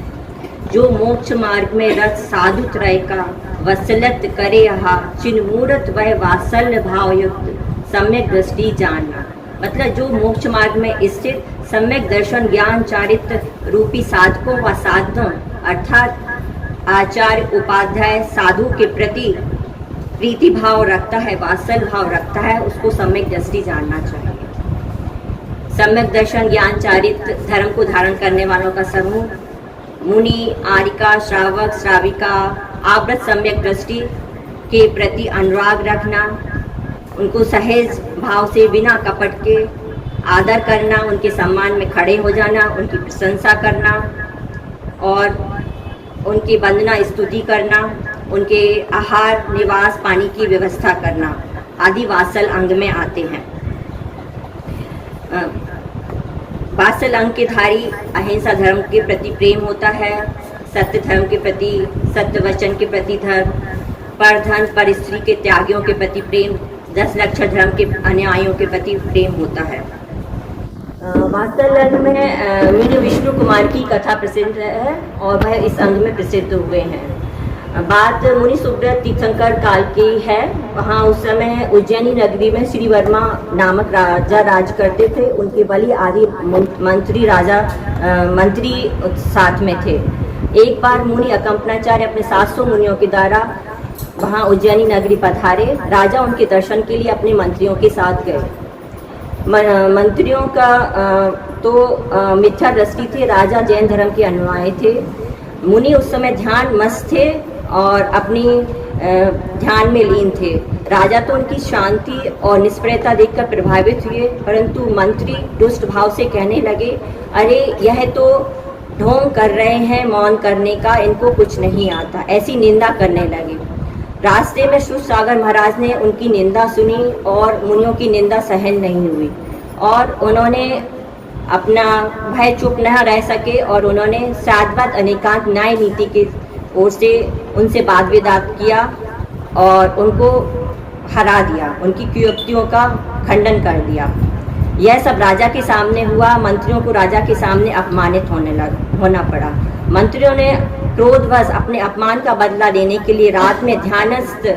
जो मोक्ष मार्ग में रथ साधु त्रय का वत्सलत करे यहा, चिन्मूर्त वह वात्सल्य भाव युक्त सम्यक दृष्टि जानना। मतलब जो मोक्ष मार्ग में स्थित सम्यक दर्शन ज्ञान चारित्र रूपी साधकों व साधनों अर्थात आचार्य उपाध्याय साधु के प्रति प्रीति भाव रखता है, वात्सल भाव रखता है, उसको सम्यक दृष्टि जानना चाहिए। सम्यक दर्शन ज्ञान चारित्र धर्म को धारण करने वालों का समूह मुनि, आरिका, श्रावक, श्राविका, आवृत सम्यक दृष्टि के प्रति अनुराग रखना, उनको सहज भाव से बिना कपट के आदर करना, उनके सम्मान में खड़े हो जाना, उनकी प्रशंसा करना और उनकी वंदना स्तुति करना, उनके आहार निवास पानी की व्यवस्था करना आदि वात्सल अंग में आते हैं। वात्सल अंग के धारी अहिंसा धर्म के प्रति प्रेम होता है, सत्य धर्म के प्रति, सत्य वचन के प्रति धर्म, पर धन पर स्त्री के त्यागियों के प्रति प्रेम, 10 लक्षण धर्म के अनुयायियों के प्रति प्रेम होता है। वात्सल अंग में मुनि विष्णु कुमार की कथा प्रसिद्ध है और वह इस अंग में प्रसिद्ध हुए हैं। बात मुनि सुब्रत तीर्थंकर काल की है। वहाँ उस समय उज्जैनी नगरी में श्री वर्मा नामक राजा राज करते थे। उनके बलि आदि मंत्री साथ में थे। एक बार मुनि अकंपनाचार्य अपने 700 मुनियों के द्वारा वहाँ उज्जैनी नगरी पधारे। राजा उनके दर्शन के लिए अपने मंत्रियों के साथ गए। मंत्रियों का तो मिथ्या दृष्टि थे, राजा जैन धर्म के अनुयायी थे। मुनि उस समय ध्यान मस्त थे और अपनी ध्यान में लीन थे। राजा तो उनकी शांति और निष्प्रयता देखकर प्रभावित हुए, परंतु मंत्री दुष्ट भाव से कहने लगे, अरे यह तो ढोंग कर रहे हैं मौन करने का, इनको कुछ नहीं आता, ऐसी निंदा करने लगे। रास्ते में सूरसागर महाराज ने उनकी निंदा सुनी और मुनियों की निंदा सहन नहीं हुई और उन्होंने अपना भय चुप न रह सके और उन्होंने साधवाद अनेकांत न्याय नीति की ओर से उनसे वाद विवाद किया और उनको हरा दिया, उनकी कुयुक्तियों का खंडन कर दिया। यह सब राजा के सामने हुआ। मंत्रियों को राजा के सामने अपमानित होना पड़ा। मंत्रियों ने क्रोधवश अपने अपमान का बदला लेने के लिए रात में ध्यानस्थ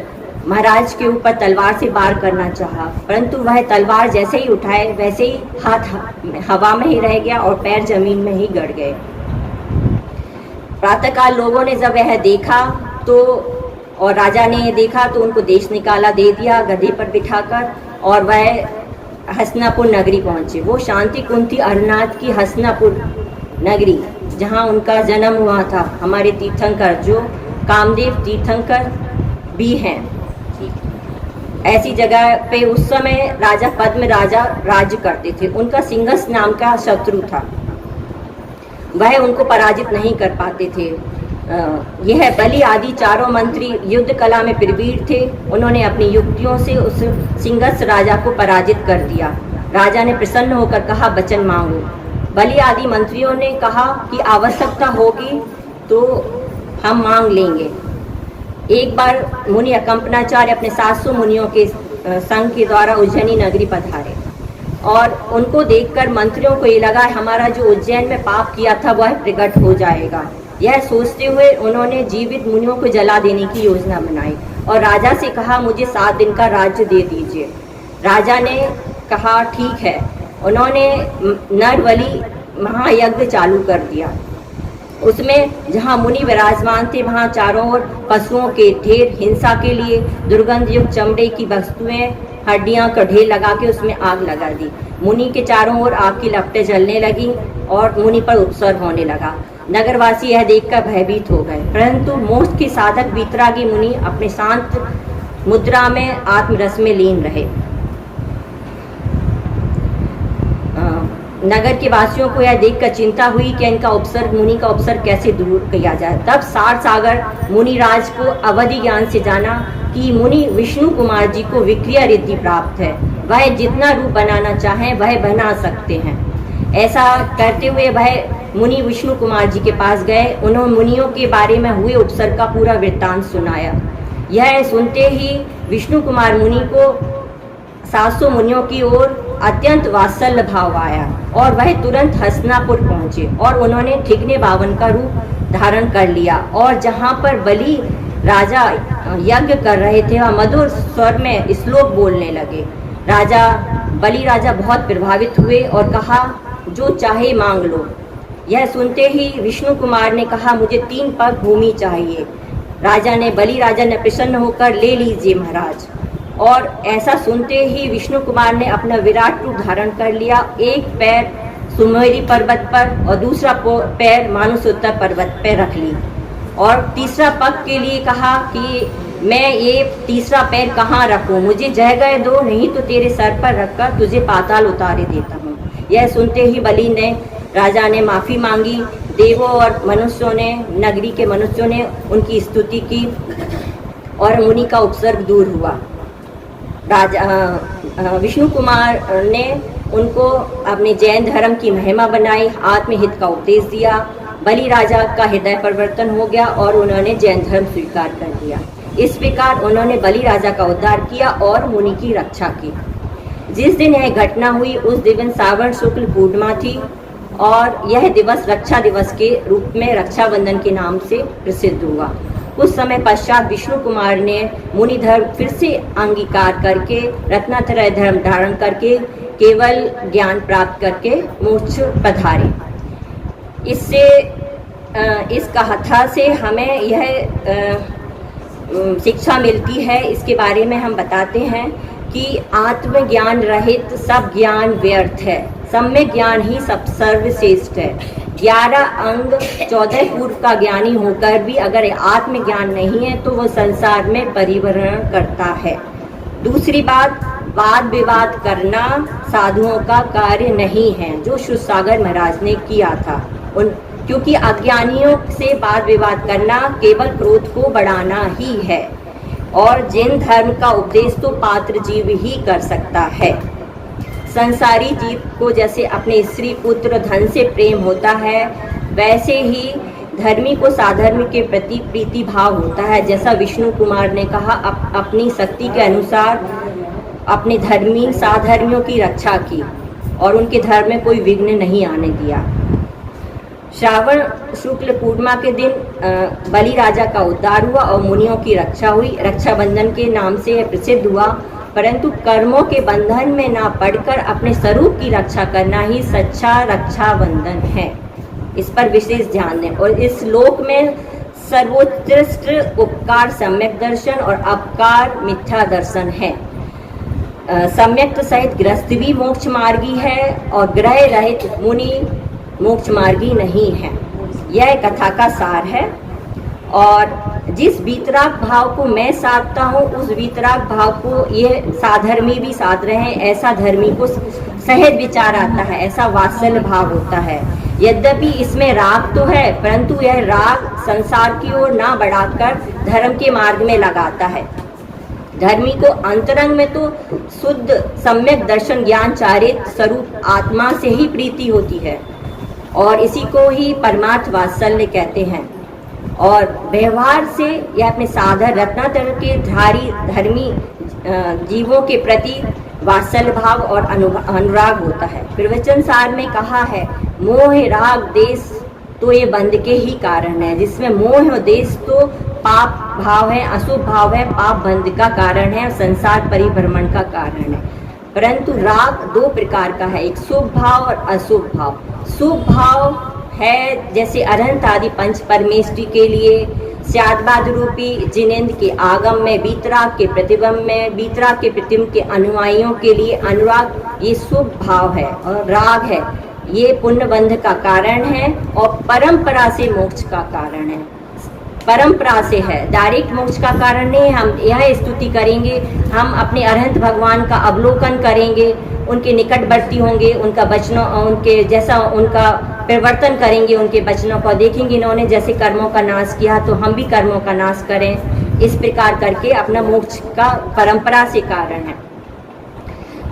महाराज के ऊपर तलवार से वार करना चाहा, परंतु वह तलवार जैसे ही उठाए वैसे ही हाथ हवा में ही रह गया और पैर जमीन में ही गड़ गए। प्रातःकाल लोगों ने जब वह देखा तो और राजा ने देखा तो उनको देश निकाला दे दिया गधे पर बिठाकर और वह हसनापुर नगरी पहुंचे। वो शांति कुंती अरनाथ की हसनापुर नगरी जहां उनका जन्म हुआ था। हमारे तीर्थंकर जो कामदेव तीर्थंकर भी हैं, ऐसी जगह पे उस समय राजा पद्म राजा राज्य करते थे। उनका सिंगस नाम का शत्रु था, वह उनको पराजित नहीं कर पाते थे। यह बलि आदि चारों मंत्री युद्ध कला में प्रवीण थे। उन्होंने अपनी युक्तियों से उस सिंगस राजा को पराजित कर दिया। राजा ने प्रसन्न होकर कहा, वचन मांगो। बलि आदि मंत्रियों ने कहा कि आवश्यकता होगी तो हम मांग लेंगे। एक बार मुनि अकंपनाचार्य अपने 700 मुनियों के संघ के द्वारा उज्जैनी नगरी पधारे और उनको देखकर मंत्रियों को ये लगा हमारा जो उज्जैन में पाप किया था वह प्रकट हो जाएगा। यह सोचते हुए उन्होंने जीवित मुनियों को जला देने की योजना बनाई और राजा से कहा, मुझे 7 दिन का राज्य दे दीजिए। राजा ने कहा ठीक है। उन्होंने नरबलि महायज्ञ चालू कर दिया। उसमें जहाँ मुनि विराजमान थे वहाँ चारों ओर पशुओं के ढेर, हिंसा के लिए दुर्गंध युक्त चमड़े की वस्तुएं, हड्डियां का ढेर लगा के उसमें आग लगा दी। मुनि के चारों ओर आग की लपटें जलने लगी और मुनि पर उत्सर्ग होने लगा। नगरवासी यह देखकर भयभीत हो गए, परंतु मोक्ष के साधक वीतरागी मुनि अपने शांत मुद्रा में आत्मरस में लीन रहे। नगर के वासियों को यह देखकर चिंता हुई कि इनका उपसर्ग, मुनि का उपसर्ग कैसे दूर किया जाए। तब सार सागर मुनिराज को अवधि ज्ञान से जाना कि मुनि विष्णु कुमार जी को विक्रिया रिद्धि प्राप्त है, वह जितना रूप बनाना चाहें वह बना सकते हैं। ऐसा करते हुए वह मुनि विष्णु कुमार जी के पास गए। उन्होंने मुनियों के बारे में हुए उपसर्ग का पूरा वृत्तांत सुनाया। यह सुनते ही विष्णु कुमार मुनि को 700 मुनियों की ओर अत्यंत वात्सल्य भाव आया और वह तुरंत हसनापुर पहुंचे और उन्होंने ठिगने बावन का रूप धारण कर लिया और जहां पर बलि राजा यज्ञ कर रहे थे वह मधुर स्वर में श्लोक बोलने लगे। बलि राजा बहुत प्रभावित हुए और कहा, जो चाहे मांग लो। यह सुनते ही विष्णु कुमार ने कहा, मुझे 3 पग भूमि चाहिए। बलि राजा ने प्रसन्न होकर, ले लीजिए महाराज। और ऐसा सुनते ही विष्णु कुमार ने अपना विराट रूप धारण कर लिया। एक पैर सुमेरी पर्वत पर और दूसरा पैर मानसोत्तर पर्वत पर रख ली और तीसरा पग के लिए कहा कि मैं ये तीसरा पैर कहाँ रखूं, मुझे जगह दो, नहीं तो तेरे सर पर रखकर तुझे पाताल उतारे देता हूँ। यह सुनते ही राजा ने माफ़ी मांगी। देवों और मनुष्यों ने, नगरी के मनुष्यों ने उनकी स्तुति की और मुनि का उपसर्ग दूर हुआ। विष्णु कुमार ने उनको अपने जैन धर्म की महिमा बनाई, आत्महित का उपदेश दिया। बलि राजा का हृदय परिवर्तन हो गया और उन्होंने जैन धर्म स्वीकार कर लिया। इस प्रकार उन्होंने बलि राजा का उद्धार किया और मुनि की रक्षा की। जिस दिन यह घटना हुई उस दिन श्रावण शुक्ल पूर्णिमा थी और यह दिवस रक्षा दिवस के रूप में रक्षाबंधन के नाम से प्रसिद्ध हुआ। कुछ समय पश्चात विष्णु कुमार ने मुनि धर्म फिर से अंगीकार करके रत्नात्रय धर्म धारण करके केवल ज्ञान प्राप्त करके मोक्ष पधारे। इस कथा से हमें यह शिक्षा मिलती है। इसके बारे में हम बताते हैं कि आत्मज्ञान रहित सब ज्ञान व्यर्थ है, सम्यक ज्ञान ही सब सर्वश्रेष्ठ है। 11 अंग 14 पूर्व का ज्ञानी होकर भी अगर आत्मज्ञान नहीं है तो वह संसार में परिभ्रमण करता है। दूसरी बात, वाद विवाद करना साधुओं का कार्य नहीं है, जो शुसागर महाराज ने किया था। क्योंकि अज्ञानियों से वाद विवाद करना केवल क्रोध को बढ़ाना ही है और जैन धर्म का उपदेश तो पात्र जीव ही कर सकता है। संसारी जीव को जैसे अपने स्त्री पुत्र धन से प्रेम होता है, वैसे ही धर्मी को साधर्मी के प्रति प्रीति भाव होता है। जैसा विष्णु कुमार ने कहा, अपनी शक्ति के अनुसार अपने धर्मी साधर्मियों की रक्षा की और उनके धर्म में कोई विघ्न नहीं आने दिया। श्रावण शुक्ल पूर्णिमा के दिन बलि राजा का उद्धार हुआ और मुनियों की रक्षा हुई। रक्षाबंधन के नाम से यह प्रसिद्ध हुआ, परंतु कर्मों के बंधन में ना पड़कर अपने स्वरूप की रक्षा करना ही सच्चा रक्षाबंधन है। इस पर विशेष ध्यान दें। और इस श्लोक में सर्वोत्कृष्ट उपकार सम्यक दर्शन और अपकार मिथ्या दर्शन है। सम्यक सहित गृहस्थ भी मोक्ष मार्गी है और ग्रह रहित मुनि मोक्ष मार्गी नहीं है। यह कथा का सार है। और जिस वीतराग भाव को मैं साधता हूँ उस वीतराग भाव को ये साधर्मी भी साध रहे हैं। ऐसा धर्मी को सहज विचार आता है, ऐसा वात्सल्य भाव होता है। यद्यपि इसमें राग तो है, परंतु यह राग संसार की ओर ना बढ़ाकर धर्म के मार्ग में लगाता है। धर्मी को अंतरंग में तो शुद्ध सम्यक दर्शन ज्ञान चारित स्वरूप आत्मा से ही प्रीति होती है और इसी को ही परमार्थ वात्सल्य कहते हैं। और व्यवहार से यह अपने साधन रत्नातर के धारी धर्मी जीवों के प्रति वात्सल्य भाव और अनुराग होता है। प्रवचन सार में कहा है, मोह राग देश तो ये बंध के ही कारण है। जिसमें मोह और देश तो पाप भाव है, अशुभ भाव है, पाप बंध का कारण है, संसार परिभ्रमण का कारण है। परंतु राग 2 प्रकार का है, एक शुभ भाव और अशुभ भाव। शुभ भाव है जैसे अरहंत आदि पंच परमेष्टि के लिए, स्यादवाद रूपी जिनेन्द्र के आगम में, वीतराग के प्रतिबिंब में, वीतराग के प्रतिबिंब के अनुयायियों के लिए अनुराग, ये शुभ भाव है और राग है। ये पुण्य बंध का कारण है और परंपरा से मोक्ष का कारण है। परंपरा से है, डायरेक्ट मोक्ष का कारण नहीं है। हम यह स्तुति करेंगे, हम अपने अरहंत भगवान का अवलोकन करेंगे, उनके निकटवर्ती होंगे, उनका वचनों, उनके जैसा उनका परिवर्तन करेंगे, उनके वचनों को देखेंगे। इन्होंने जैसे कर्मों का नाश किया तो हम भी कर्मों का नाश करें। इस प्रकार करके अपना मोक्ष का परंपरा से कारण है।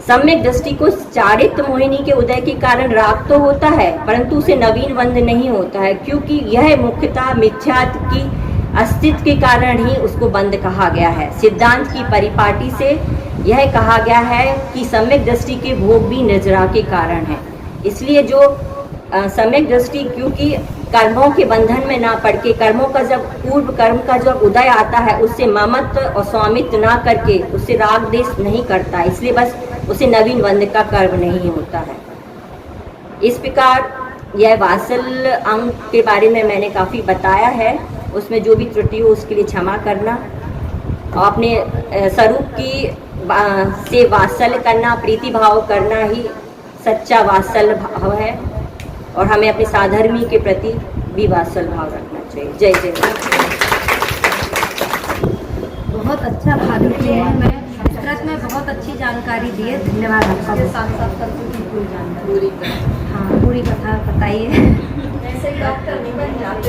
सम्यक दृष्टि को चारित्र मोहिनी के उदय के कारण राग तो होता है, परंतु उसे नवीन बंध नहीं होता है, क्योंकि यह मुख्यतः मिथ्यात्व की अस्तित्व के कारण ही उसको बंध कहा गया है। सिद्धांत की परिपाटी से यह कहा गया है कि सम्यक दृष्टि के भोग भी निर्जरा के कारण है। इसलिए जो सम्यक दृष्टि, क्योंकि कर्मों के बंधन में ना पड़ के, कर्मों का जब पूर्व कर्म का जब उदय आता है उससे ममत्व और स्वामित्व ना करके उससे राग देश नहीं करता, इसलिए बस उसे नवीन बंध का कर्म नहीं होता है। इस प्रकार यह वात्सल अंग के बारे में मैंने काफ़ी बताया है, उसमें जो भी त्रुटि हो उसके लिए क्षमा करना। और अपने स्वरूप की से वात्सल्य करना, प्रीति भाव करना ही सच्चा वात्सल्य भाव है, और हमें अपने साधर्मी के प्रति भी वात्सल्य भाव रखना चाहिए। जय जय। बहुत अच्छा भाभी जी हैं, मैं संस्कृत में बहुत अच्छी जानकारी दी है, धन्यवाद आपका। हाँ, पूरी कथा बताइए। ऐसे डॉक्टर नहीं बन जाते।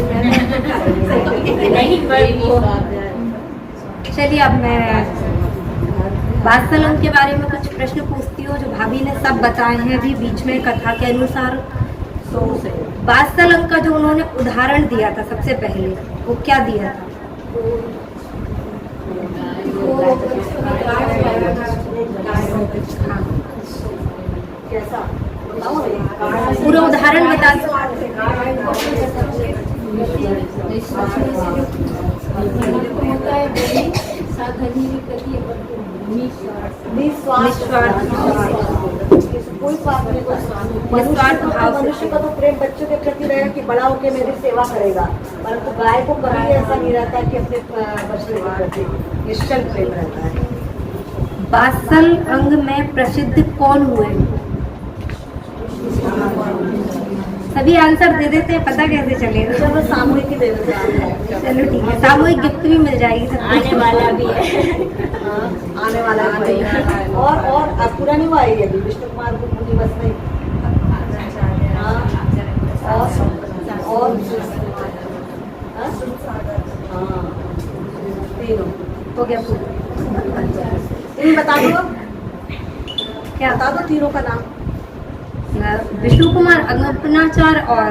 चलिए अब मैं वात्सल अंग के बारे में कुछ प्रश्न पूछती हूँ, जो भाभी ने सब बताए हैं अभी बीच में कथा के अनुसार। वात्सल अंग का जो उन्होंने उदाहरण दिया था सबसे पहले, वो क्या दिया था? कैसा पूरा उदाहरण बता। कोई स्वार्थ नहीं, निस्वार्थ भाव से। मनुष्य का तो प्रेम बच्चों के प्रति रहेगा कि बड़ा होकर मेरी सेवा करेगा, परंतु गाय को कभी ऐसा नहीं रहता कि अपने बच्चों के प्रति निश्चल प्रेम रहता है। वात्सल अंग में प्रसिद्ध कौन हुए? सभी आंसर दे देते हैं, पता कैसे चलेगा? चलो सामूहिक ही दे देते हैं। चलो ठीक है, सामूहिक गिफ्ट भी मिल जाएगी सबको। आने वाला भी है। आने वाला है। और अब पूरा नहीं हुआ है अभी विष्णु कुमार मुनि बस में। और तीनों हो गया पूरा। तीन बता दो, क्या बता दो तीनों का नाम। विष्णु कुमार, अग्नपनाचार और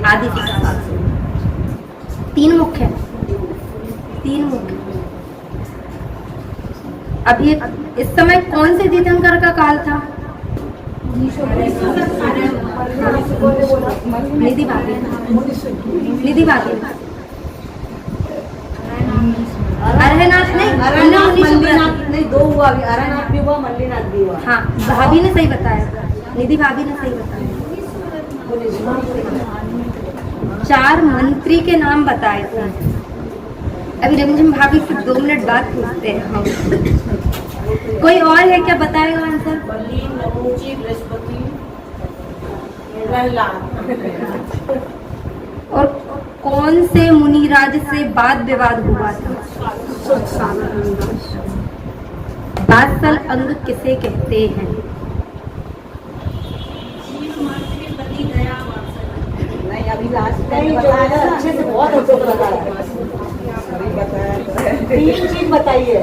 आदि। तीन मुख्य, तीन मुख्य। अभी इस समय कौन से तीर्थंकर का काल था? निधि भाभी, निधि भाभी। अरहनाथ नहीं, मल्लीनाथ नहीं, दो हुआ अभी, अरहनाथ भी हुआ, मल्लीनाथ भी हुआ। हाँ, भाभी ने सही बताया, निधि भाभी ने सही बताया। 4 मंत्री के नाम बताए थे। अभी रंजन भाभी से 2 मिनट बाद पूछते हैं हम। कोई और है क्या बताएगा आंसर? और कौन से मुनिराज से वाद विवाद हुआ था? वात्सल अंग किसे कहते हैं? नहीं अभी लास्ट नहीं, जो है अच्छे से बहुत अच्छे से बताया। 3 चीज बताइए,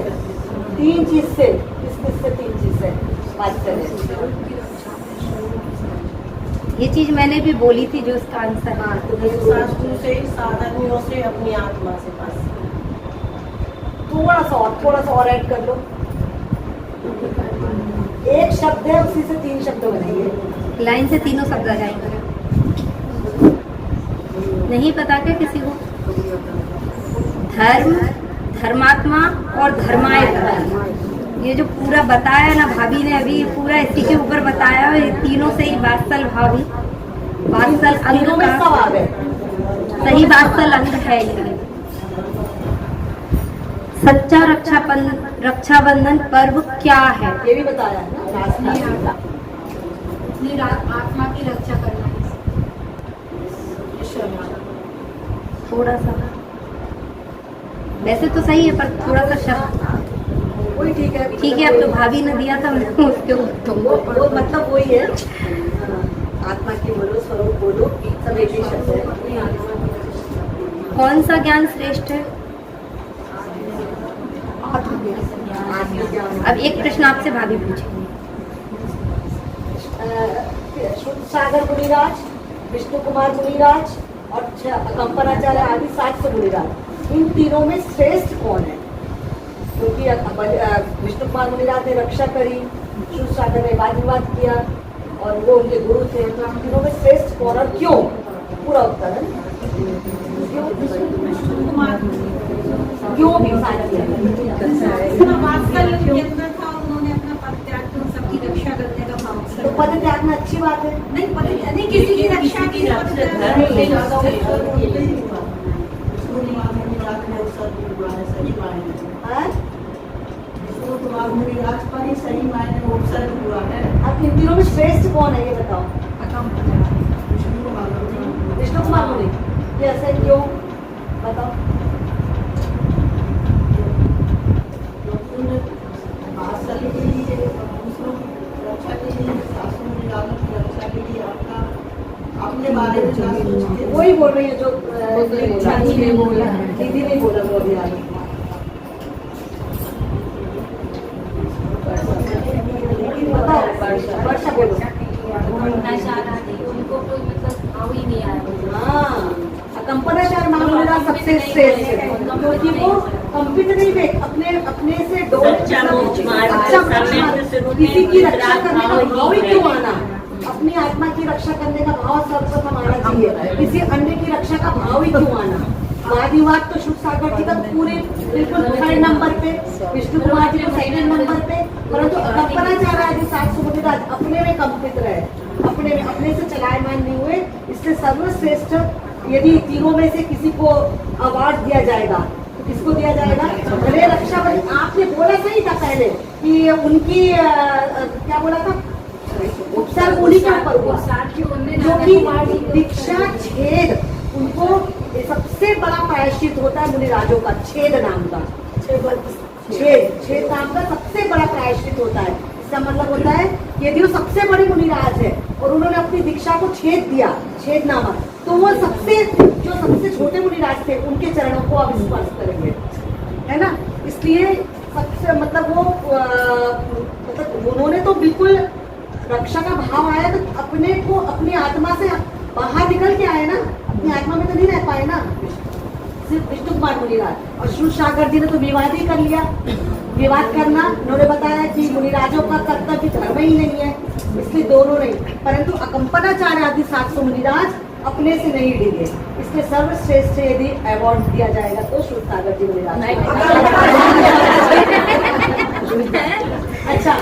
3 चीज से, किस से 3 चीज से बात करें। ये चीज मैंने भी बोली थी जो उसका आंसर। हाँ, तो शास्त्रों से, साधनियों से, अपनी आत्मा से। बस थोड़ा सा और ऐड कर लो। एक शब्द है, उसी से 3 शब्द बनाइए। लाइन से तीनों शब्द आ जाएंगे। नहीं पता क्या किसी को? धर्म, धर्मात्मा और धर्मायत। ये जो पूरा बताया ना भाभी ने अभी, पूरा इसी के ऊपर बताया। ये तीनों से ही वात्सल भाभी, वात्सल अंग में का सब आ गए। सही वात्सल अंग है ये। सच्चा रक्षाबंधन पर्व क्या है? ये भी बताया है ना, थोड़ा सा, वैसे तो सही है पर थोड़ा सा शब्द वही ठीक है। ठीक है। अब तो भाभी ने दिया था मैं उसके ऊपर वो मतलब वही है, आत्मा की बोलो, स्वरूप बोलो, सब एक ही शब्द है। कौन सा ज्ञान श्रेष्ठ है? आत्मज्ञान। अब एक प्रश्न आपसे भाभी पूछेंगे। शुद्ध सागर मुनिराज, विष्णु कुमार मुनिराज और कंपनाचार्य आदि 700 मुनिराज, इन तीनों में श्रेष्ठ कौन है? क्योंकि विष्णु कुमार मुनिराज ने रक्षा करी, शुद्ध सागर ने वाद विवाद किया और वो उनके गुरु थे, तो इन तीनों में श्रेष्ठ कौन और क्यों? पूरा उत्तर है क्यों भी तो पद त्याग में अच्छी बात है। नहीं किसी की रक्षा की अब इन तीनों में श्रेष्ठ कौन है ये बताओ? विष्णु कुमार मुनि। ये ऐसा क्यों बताओ? अपने बारे में वही बोल रही है जो दीदी ने बोला वो अभी आगे। वर्षा बोलो। उनको कोई मतलब भाव ही नहीं आया। हाँ, कंपनाचार्य महामुनिराज सबसे श्रेष्ठ है क्योंकि वो कंप्यूटर में अपने से किसी की रक्षा करने का भाव ही क्यों आना? अपनी आत्मा की रक्षा करने का भाव सर्वप्रथम आना चाहिए, किसी अन्य की रक्षा का भाव ही क्यों आना? वाद विवाद तो शुद्ध सागर जी का पूरे बिल्कुल 3rd नंबर पे, विष्णु कुमार जी को 2nd नंबर पे, परंतु कंपनाचार्य आदि 700 मुनिराज अपने में कंपित रहे, अपने से चलायमान नहीं हुए, इसलिए सर्वश्रेष्ठ। यदि तीनों में से किसी को अवार्ड दिया जाएगा तो किसको दिया जाएगा? भले रक्षा बल। आपने बोला सही था पहले कि उनकी क्या बोला था? उपसर्ग उन्हीं के ऊपर हुआ क्योंकि दीक्षा छेद, उनको सबसे बड़ा प्रायश्चित होता है मुनिराजों का, छेद नाम का, छेद नाम का सबसे बड़ा प्रायश्चित होता है। इसका मतलब होता है यदि वो सबसे बड़े मुनिराज है और उन्होंने अपनी दीक्षा को छेद दिया, छेद नामा, तो वो जो सबसे छोटे मुनिराज थे उनके चरणों को अब स्पर्श करेंगे, है ना? इसलिए सबसे मतलब वो मतलब उन्होंने तो बिल्कुल रक्षा का भाव आया तो अपने को अपनी आत्मा से बाहर निकल के आए ना, अपनी आत्मा में तो नहीं रह पाए ना, सिर्फ विष्णु कुमार मुनिराज। और शुद्ध सागर जी ने तो विवाद ही कर लिया। विवाद करना उन्होंने बताया कि मुनिराजों का कर्तव्य धर्म ही नहीं है, इसलिए दोनों नहीं, परंतु कंपनाचार्य आदि 700 मुनिराज अपने से नहीं डिगे, इसलिए सर्वश्रेष्ठ यदि अवार्ड दिया जाएगा तो शुद्ध सागर जी मुनिराज। अच्छा,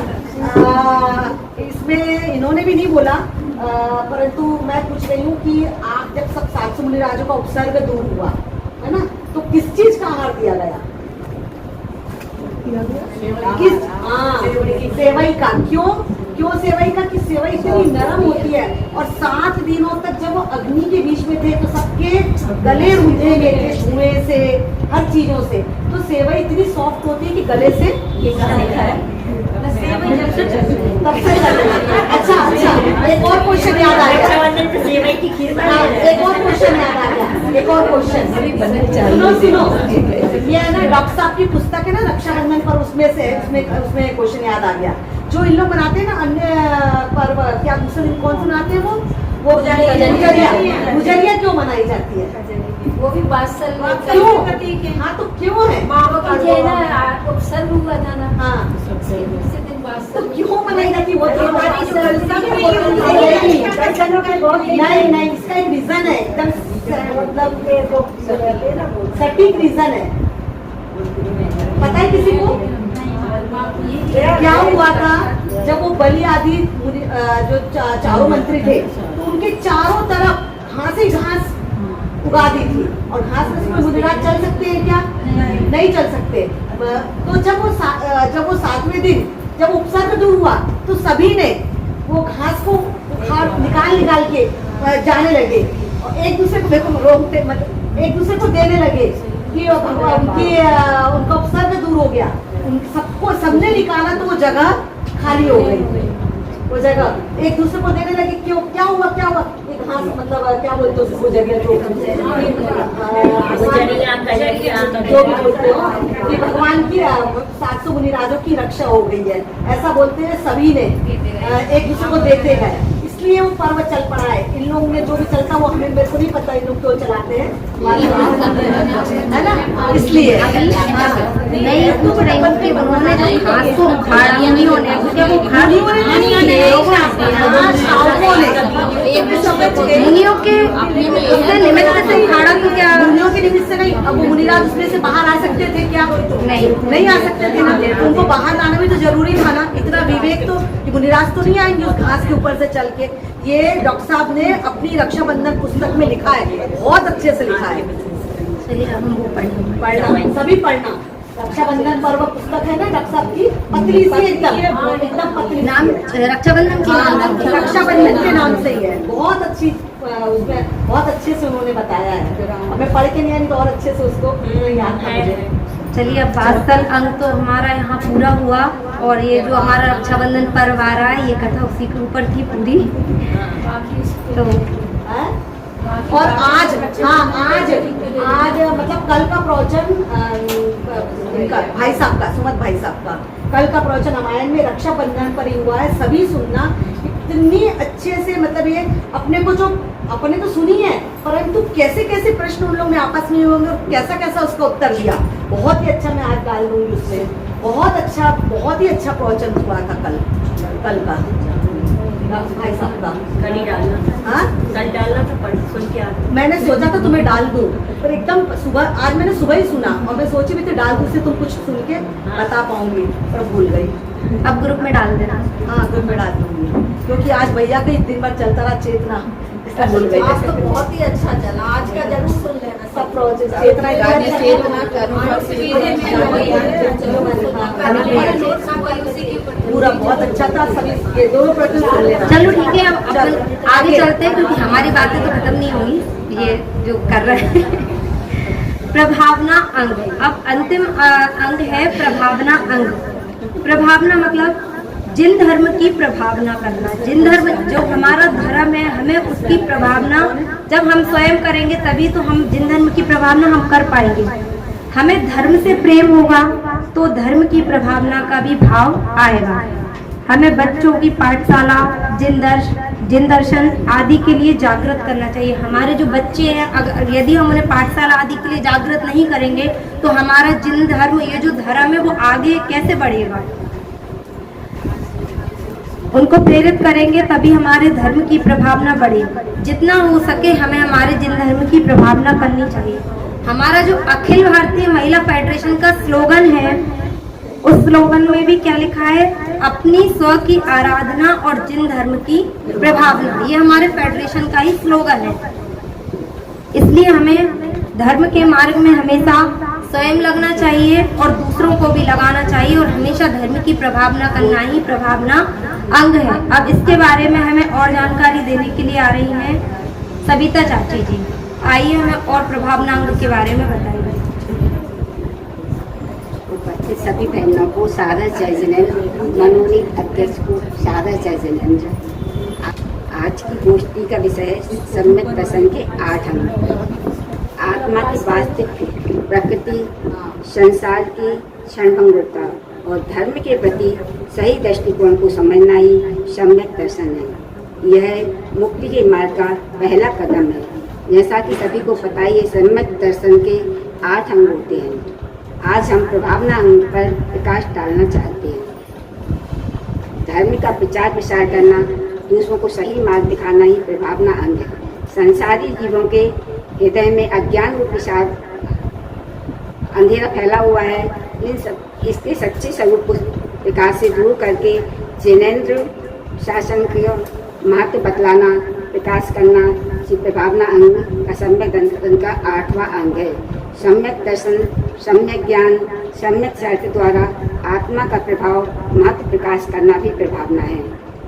इसमें इन्होंने भी नहीं बोला, परंतु मैं पूछ रही हूँ कि आप जब सब 700 मुनिराजों का उपसर्ग दूर हुआ है ना, तो किस चीज का आहार दिया गया? सेवई का। क्यों सेवई का? कि सेवई इतनी नरम होती है और 7 दिनों तक जब वो अग्नि के बीच में थे तो सबके गले रूंधे गए थे धुएं से, हर चीजों से, तो सेवई इतनी सॉफ्ट होती है कि गले से अच्छा, एक और क्वेश्चन याद आ गया, एक और क्वेश्चन याद आ गया, एक और क्वेश्चन सुनो, ये है ना डॉक्टर साहब की पुस्तक है ना रक्षाबंधन पर, उसमें क्वेश्चन याद आ गया। जो इन लोग बनाते हैं ना अन्य पर्व, क्या दूसरे दिन कौन से मनाते हैं वो गुजरिया क्यों मनाई जाती है? वो भी वात्सल क्यों? हाँ, तो क्यों है? उपसर्ग हुआ था ना। हाँ, तो क्यों मनाई जाती है? वो नहीं, इसका एक रीजन है, एकदम मतलब सटीक रीजन है। पता है किसी को क्या हुआ था? जब वो बलि आदि जो चारों मंत्री थे तो उनके चारों तरफ घास ही घास उगा दी थी, और घास में मुनिराज चल सकते हैं क्या? नहीं चल सकते। तो जब वो 7वें दिन जब उपसर्ग दूर हुआ तो सभी ने वो घास को निकाल के जाने लगे और एक दूसरे को देखो रोकते, मतलब एक दूसरे को देने लगे कि उनका उपसर्ग दूर हो गया, उन सबको सबने निकाला तो वो जगह खाली हो गई। वो जगह एक दूसरे को देने लगे, क्यों क्या हुआ एक घास मतलब क्या बोलते हो उसको जगह जो भी बोलते हो कि भगवान की 700 मुनिराजों की रक्षा हो गई है, ऐसा बोलते हैं सभी ने एक दूसरे को देते हैं, इसलिए वो पर्व चल पड़ा है। इन लोगों ने जो भी चलता वो हमें मेरे को नहीं पता इन लोग क्यों चलाते हैं, है ना, इसलिए मैं ये पूछ रही हूँ कि उन्होंने जो घास को उखाड़ा मुनियों ने, क्या वो उखाड़ मुनियों के उसके निमित्त से उखाड़ा तो क्या मुनियों के निमित्त से नहीं, अब वो मुनिराज उसमें से बाहर आ सकते थे क्या? नहीं आ सकते थे ना, उनको बाहर आना भी तो जरूरी था ना, इतना विवेक तो मुनिराज तो नहीं आएंगे उस घास के ऊपर से चल के। ये डॉक्टर साहब ने अपनी रक्षाबंधन पुस्तक में लिखा है, बहुत अच्छे से लिखा है, पढ़ना सभी पढ़ना। रक्षाबंधन पर्व पुस्तक है ना डॉक्टर साहब की, पतली सी एकदम पतली, नाम रक्षाबंधन की रक्षाबंधन के नाम से ही है, बहुत अच्छी उसमें बहुत अच्छे से उन्होंने बताया है। मैं पढ़ के नहीं आई तो और अच्छे से उसको याद था मुझे। चलिए अब 5 अंक तो हमारा यहाँ पूरा हुआ, और ये जो हमारा रक्षाबंधन पर्व आ रहा है ये कथा उसी के ऊपर थी पूरी। तो और आज आज मतलब कल का प्रवचन भाई साहब का, सुमत भाई साहब का कल का प्रवचन रामायण में रक्षाबंधन पर ही हुआ है, सभी सुनना। इतनी अच्छे से मतलब ये अपने को जो अपने तो सुनी है, परंतु कैसे कैसे प्रश्न उन लोग ने आपस में होंगे और कैसा कैसा उसका उत्तर दिया, बहुत ही अच्छा। मैं आज डाल दूंगी उसमें, बहुत ही अच्छा प्रवचन हुआ था कल का भाई साहब का। कल ही डालना, हाँ कल डालना था, पर सुन के आ मैंने सोचा था तुम्हें डाल दूं, पर एकदम सुबह आज मैंने सुबह ही सुना और मैं सोची भी थी डाल दूं से तुम कुछ सुन के बता पाऊंगी, पर भूल गई। अब ग्रुप में डाल देना। हाँ ग्रुप में डाल दूंगी, क्योंकि आज भैया का दिन भर चलता रहा चेतना, इसलिए भूल गई। आज तो बहुत ही अच्छा चला, आज का जरूर सुन लेना सब प्रवचन चेतना पूरा बहुत अच्छा था, सभी ये दोनों प्रवचन सुन लेना। चलो ठीक है, अब अपन आगे चलते हैं क्योंकि हमारी बातें तो खत्म नहीं होंगी, ये जो कर रहे हैं। प्रभावना अंग, अब अंतिम अंग है प्रभावना अंग। प्रभावना मतलब जिन धर्म की प्रभावना करना, जिन धर्म जो हमारा धर्म है हमें उसकी प्रभावना जब हम स्वयं करेंगे तभी तो हम जिन धर्म की प्रभावना हम कर पाएंगे। हमें धर्म से प्रेम होगा तो धर्म की प्रभावना का भी भाव आएगा। हमें बच्चों की पाठशाला, जिन दर्शन आदि के लिए जागृत करना चाहिए। हमारे जो बच्चे हैं अगर यदि हम उन्हें पाठशाला आदि के लिए जागृत नहीं करेंगे तो हमारा जिन धर्म, ये जो धर्म है वो आगे कैसे बढ़ेगा। उनको प्रेरित करेंगे तभी हमारे धर्म की प्रभावना बढ़ेगी। जितना हो सके हमें हमारे जिन धर्म की प्रभावना करनी चाहिए। हमारा जो अखिल भारतीय महिला फेडरेशन का स्लोगन है, उस स्लोगन में भी क्या लिखा है, अपनी स्व की आराधना और जिन धर्म की प्रभावना। ये हमारे फेडरेशन का ही स्लोगन है। इसलिए हमें धर्म के मार्ग में हमेशा स्वयं लगना चाहिए और दूसरों को भी लगाना चाहिए, और हमेशा धर्म की प्रभावना करना ही प्रभावना अंग है। अब इसके बारे में हमें और जानकारी देने के लिए आ रही हैं सविता चाची जी। आइए हमें और प्रभावना अंग के बारे में बताइए। सभी बहनों को सादर जय जिनेंद्र, मनोनीत अध्यक्ष को सादर जय जिनेंद्र। आज की गोष्ठी का विषय है सम्यक दर्शन के 8 अंग। आत्मा की वास्तविक प्रकृति, संसार की क्षणभंगुरता और धर्म के प्रति सही दृष्टिकोण को समझना ही सम्यक दर्शन है। यह मुक्ति के मार्ग का पहला कदम है। जैसा कि सभी को पता है, ये सम्यक दर्शन के 8 अंग होते हैं। आज हम प्रभावना अंग पर प्रकाश डालना चाहते हैं। धर्म का प्रचार प्रसार करना, दूसरों को सही मार्ग दिखाना ही प्रभावना अंग है। संसारी जीवों के हृदय में अज्ञान रूप विषाद अंधेरा फैला हुआ है। इसके सच्चे स्वरूप प्रकाश से दूर करके जिनेंद्र शासन के महत्व बतलाना, प्रकाश करना श्री प्रभावना अंग का सम्यक दर्शन का 8वां अंग है। सम्यक दर्शन, सम्यक ज्ञान, सम्यक चरित्र द्वारा आत्मा का प्रभाव महत्व प्रकाश करना भी प्रभावना है।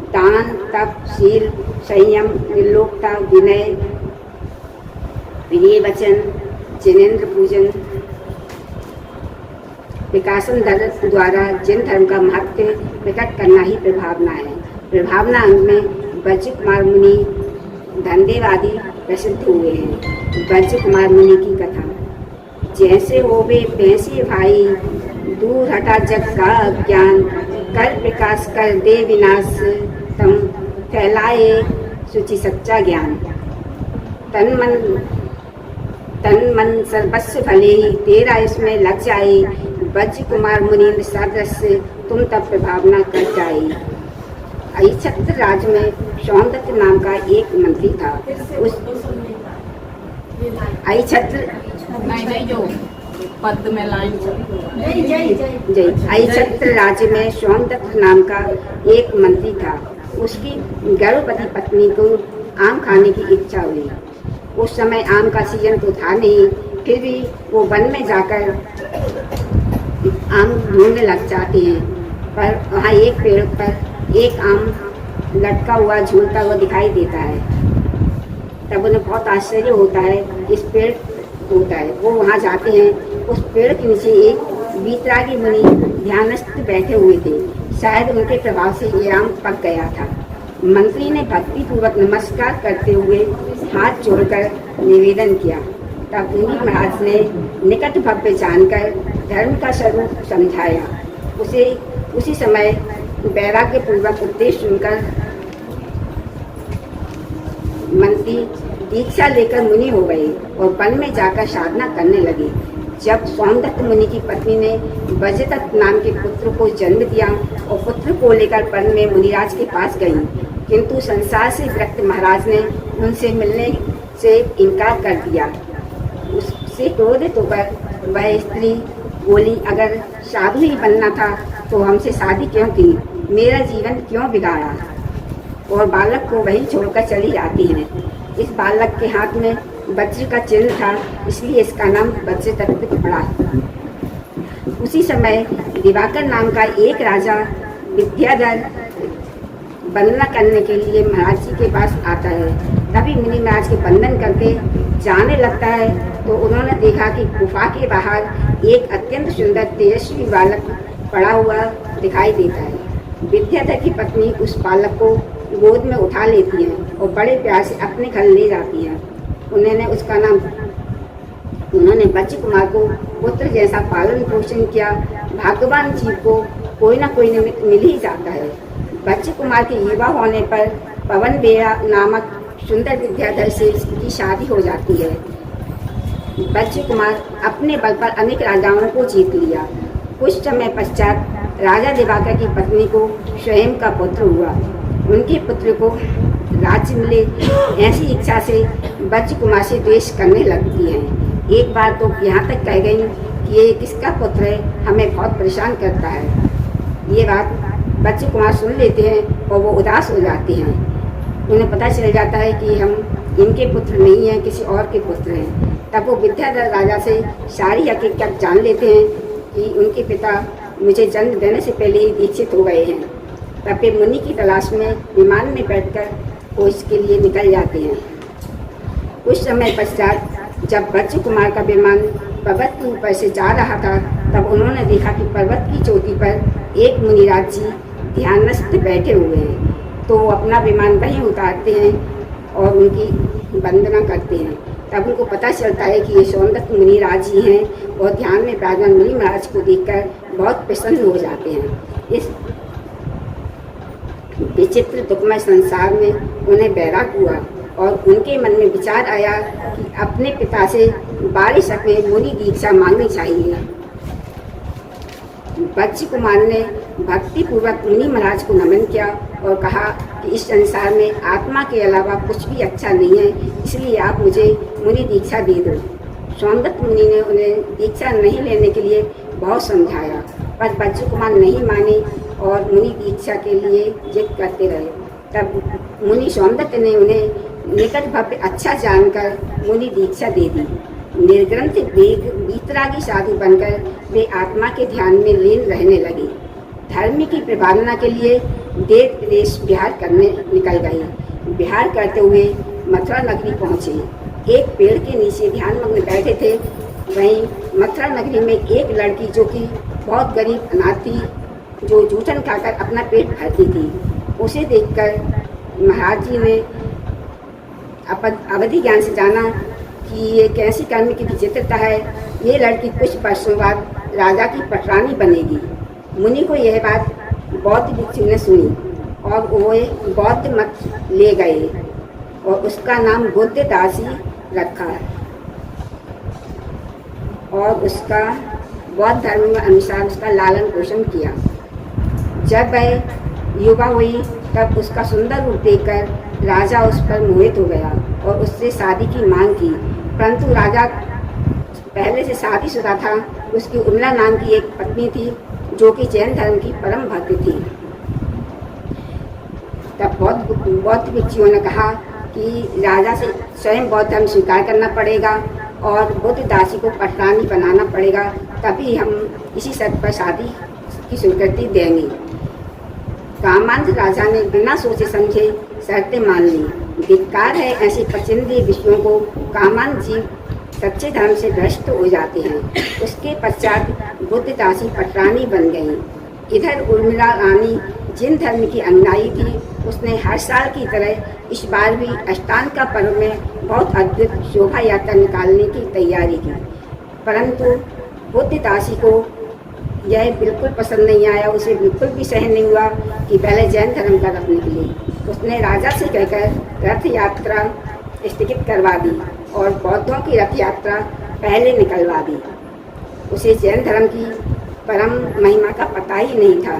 दान, तप, शील, संयम, निर्लोकता, विनय, प्रिय वचन, जिनेंद्र पूजन। विकासन धर्म द्वारा जिन धर्म का महत्व प्रकट करना ही प्रभावना है। प्रभावना अंग में ब्रज कुमार मुनि धनदेव आदि प्रसिद्ध हुए हैं। ब्रज कुमार मुनि की कथा। जैसे होवे पैसे भाई, दूर हटा जग का अज्ञान, कर प्रकाश कर दे विनाश, तम फैलाए सुचि सच्चा ज्ञान। तन मन सर्वस्व भले ही, तेरा इसमें लग जाए, ब्रज कुमार मुनीन्द्र सदस्य तुम तब प्रभावना कर जाए। अहिछत्र राज्य में सौंदत्य नाम का एक मंत्री था। उस अहिछत्र पद में लाइन अहिछत्र राज्य में सौंदत्य नाम का एक मंत्री था। उसकी गर्भवती पत्नी को आम खाने की इच्छा हुई। उस समय आम का सीजन तो था नहीं, फिर भी वो वन में जाकर आम ढूंढने लग जाते हैं। पर वहाँ एक पेड़ पर एक आम लटका हुआ झूलता हुआ दिखाई देता है। तब उन्हें बहुत आश्चर्य होता है, इस पेड़ होता है। वो वहाँ जाते हैं। उस पेड़ के नीचे एक वीतरागी मुनि ध्यानस्थ बैठे हुए थे। शायद उनके प्रभाव से ये आम पक गया था। मंत्री ने भक्ति पूर्वक नमस्कार करते हुए हाथ जोड़कर निवेदन किया। तब मुनि महाराज ने निकट भव्य जानकर धर्म का स्वरूप समझाया। उसी समय वैराग्य पूर्वक उपदेश सुनकर मंत्री दीक्षा लेकर मुनि हो गए और वन में जाकर साधना करने लगे। जब सौंदत्य मुनि की पत्नी ने ब्रजदत्त नाम के पुत्र को जन्म दिया और पुत्र को लेकर वन में मुनिराज के पास गई, किंतु संसार से विरक्त महाराज ने उनसे मिलने से इनकार कर दिया। उससे क्रोधित होकर वह स्त्री बोली, अगर साधु ही बनना था तो हमसे शादी क्यों की, मेरा जीवन क्यों बिगाड़ा। और बालक को वहीं छोड़कर चली जाती हैं। इस बालक के हाथ में वज्र का चिन्ह था, इसलिए इसका नाम वज्रदत्त पड़ा। उसी समय दिवाकर नाम का एक राजा विद्याधर वंदना करने के लिए महाराज जी के पास आता है। तभी मुनि महाराज के वंदन करके जाने लगता है तो उन्होंने देखा कि गुफा के बाहर एक अत्यंत सुंदर तेजस्वी बालक पड़ा हुआ दिखाई देता है। विद्याधर की पत्नी उस बालक को गोद में उठा लेती है और बड़े प्यार से अपने घर ले जाती है। उन्होंने ब्रज कुमार को पुत्र जैसा पालन पोषण किया। भाग्यवान जीव को कोई ना कोई निमित्त मिल ही जाता है। ब्रज कुमार के युवा होने पर पवन बेड़ा नामक सुंदर विद्याधर से इसकी शादी हो जाती है। ब्रज कुमार अपने बल पर अनेक राजाओं को जीत लिया। कुछ समय पश्चात राजा दिवाकर की पत्नी को स्वयं का पुत्र हुआ। उनके पुत्र को राज्य मिले, ऐसी इच्छा से ब्रज कुमार से द्वेष करने लगती हैं। एक बार तो यहाँ तक कह गई कि ये किसका पुत्र है, हमें बहुत परेशान करता है। ये बात ब्रज कुमार सुन लेते हैं और वो उदास हो जाते हैं। उन्हें पता चल जाता है कि हम इनके पुत्र नहीं हैं, किसी और के पुत्र हैं। तब वो विद्याधर राजा से सारी हकीकत जान लेते हैं कि उनके पिता मुझे जन्म देने से पहले ही दीक्षित हो गए हैं। तब वे मुनि की तलाश में विमान में बैठकर वो इसके लिए निकल जाते हैं। कुछ समय पश्चात जब ब्रज कुमार का विमान पर्वत के ऊपर से जा रहा था, तब उन्होंने देखा कि पर्वत की चोटी पर एक मुनिराज जी ध्यानस्थ बैठे हुए हैं। तो वो अपना विमान वहीं उतारते हैं और उनकी वंदना करते हैं। तब उनको पता चलता है कि ये सौंदत्य मुनिराज जी हैं और ध्यान में विराजमान मुनि महाराज को देखकर बहुत प्रसन्न हो जाते हैं। इस विचित्र दुखमय संसार में उन्हें वैराग्य हुआ और उनके मन में विचार आया कि अपने पिता से बारिश में मुनि दीक्षा मांगनी चाहिए। ब्रज कुमार ने भक्ति पूर्वक मुनि महाराज को नमन किया और कहा कि इस संसार में आत्मा के अलावा कुछ भी अच्छा नहीं है, इसलिए आप मुझे मुनि दीक्षा दे दो। सौंदत्य मुनि ने उन्हें दीक्षा नहीं लेने के लिए बहुत समझाया, पर ब्रज कुमार नहीं माने और मुनि दीक्षा के लिए जिद करते रहे। तब मुनि सौंदत्य ने उन्हें निकट भव्य अच्छा जानकर मुनि दीक्षा दे दी। निर्ग्रंथ वीतरागी साधु बनकर वे आत्मा के ध्यान में लीन रहने लगे। धर्म की प्रभावना के लिए देश विदेश विहार करने निकल गए। विहार करते हुए मथुरा नगरी पहुँचे। एक पेड़ के नीचे ध्यान मग्न बैठे थे वहीं मथुरा नगरी में एक लड़की जो कि बहुत गरीब अनाथ थी, जो जूठन खाकर अपना पेट भरती थी, उसे देखकर महाराज जी ने अवधि ज्ञान से जाना कि ये कैसी कर्म की विचित्रता है। ये लड़की कुछ वर्षों बाद राजा की पटरानी बनेगी। मुनि को यह बात बौद्ध भिक्षु ने सुनी और वो बौद्ध मत ले गए और उसका नाम बुद्धदासी रखा और उसका बौद्ध धर्म के अनुसार उसका लालन पोषण किया। जब वह युवा हुई तब उसका सुंदर रूप देखकर राजा उस पर मोहित हो गया और उससे शादी की मांग की, परंतु राजा पहले से शादीशुदा था। उसकी उर्मिला नाम की एक पत्नी थी जो कि जैन धर्म की परम भक्त थी। तब बौद्ध भिक्षुओं ने कहा कि राजा से स्वयं बौद्ध धर्म स्वीकार करना पड़ेगा और बुद्ध दासी को पटरानी बनाना पड़ेगा, तभी हम इसी शर्त पर शादी की स्वीकृति देंगे। कामांध राजा ने बिना सोचे समझे शर्तें मान ली। धिक्कार है ऐसे पसंदीदा विषयों को। कामांध जीव सच्चे धर्म से भ्रष्ट हो जाते हैं। उसके पश्चात बुद्ध दासी पटरानी बन गई। इधर उर्मिला रानी जिन धर्म की अनुयायी थी, उसने हर साल की तरह इस बार भी अष्टांग का पर्व में बहुत अद्भुत शोभा यात्रा निकालने की तैयारी की, परंतु बुद्ध दासी को यह बिल्कुल पसंद नहीं आया। उसे बिल्कुल भी सहन नहीं हुआ कि पहले जैन धर्म का रख निकले। उसने राजा से कहकर रथ यात्रा स्थगित करवा दी और बौद्धों की रथ यात्रा पहले निकलवा दी। उसे जैन धर्म की परम महिमा का पता ही नहीं था।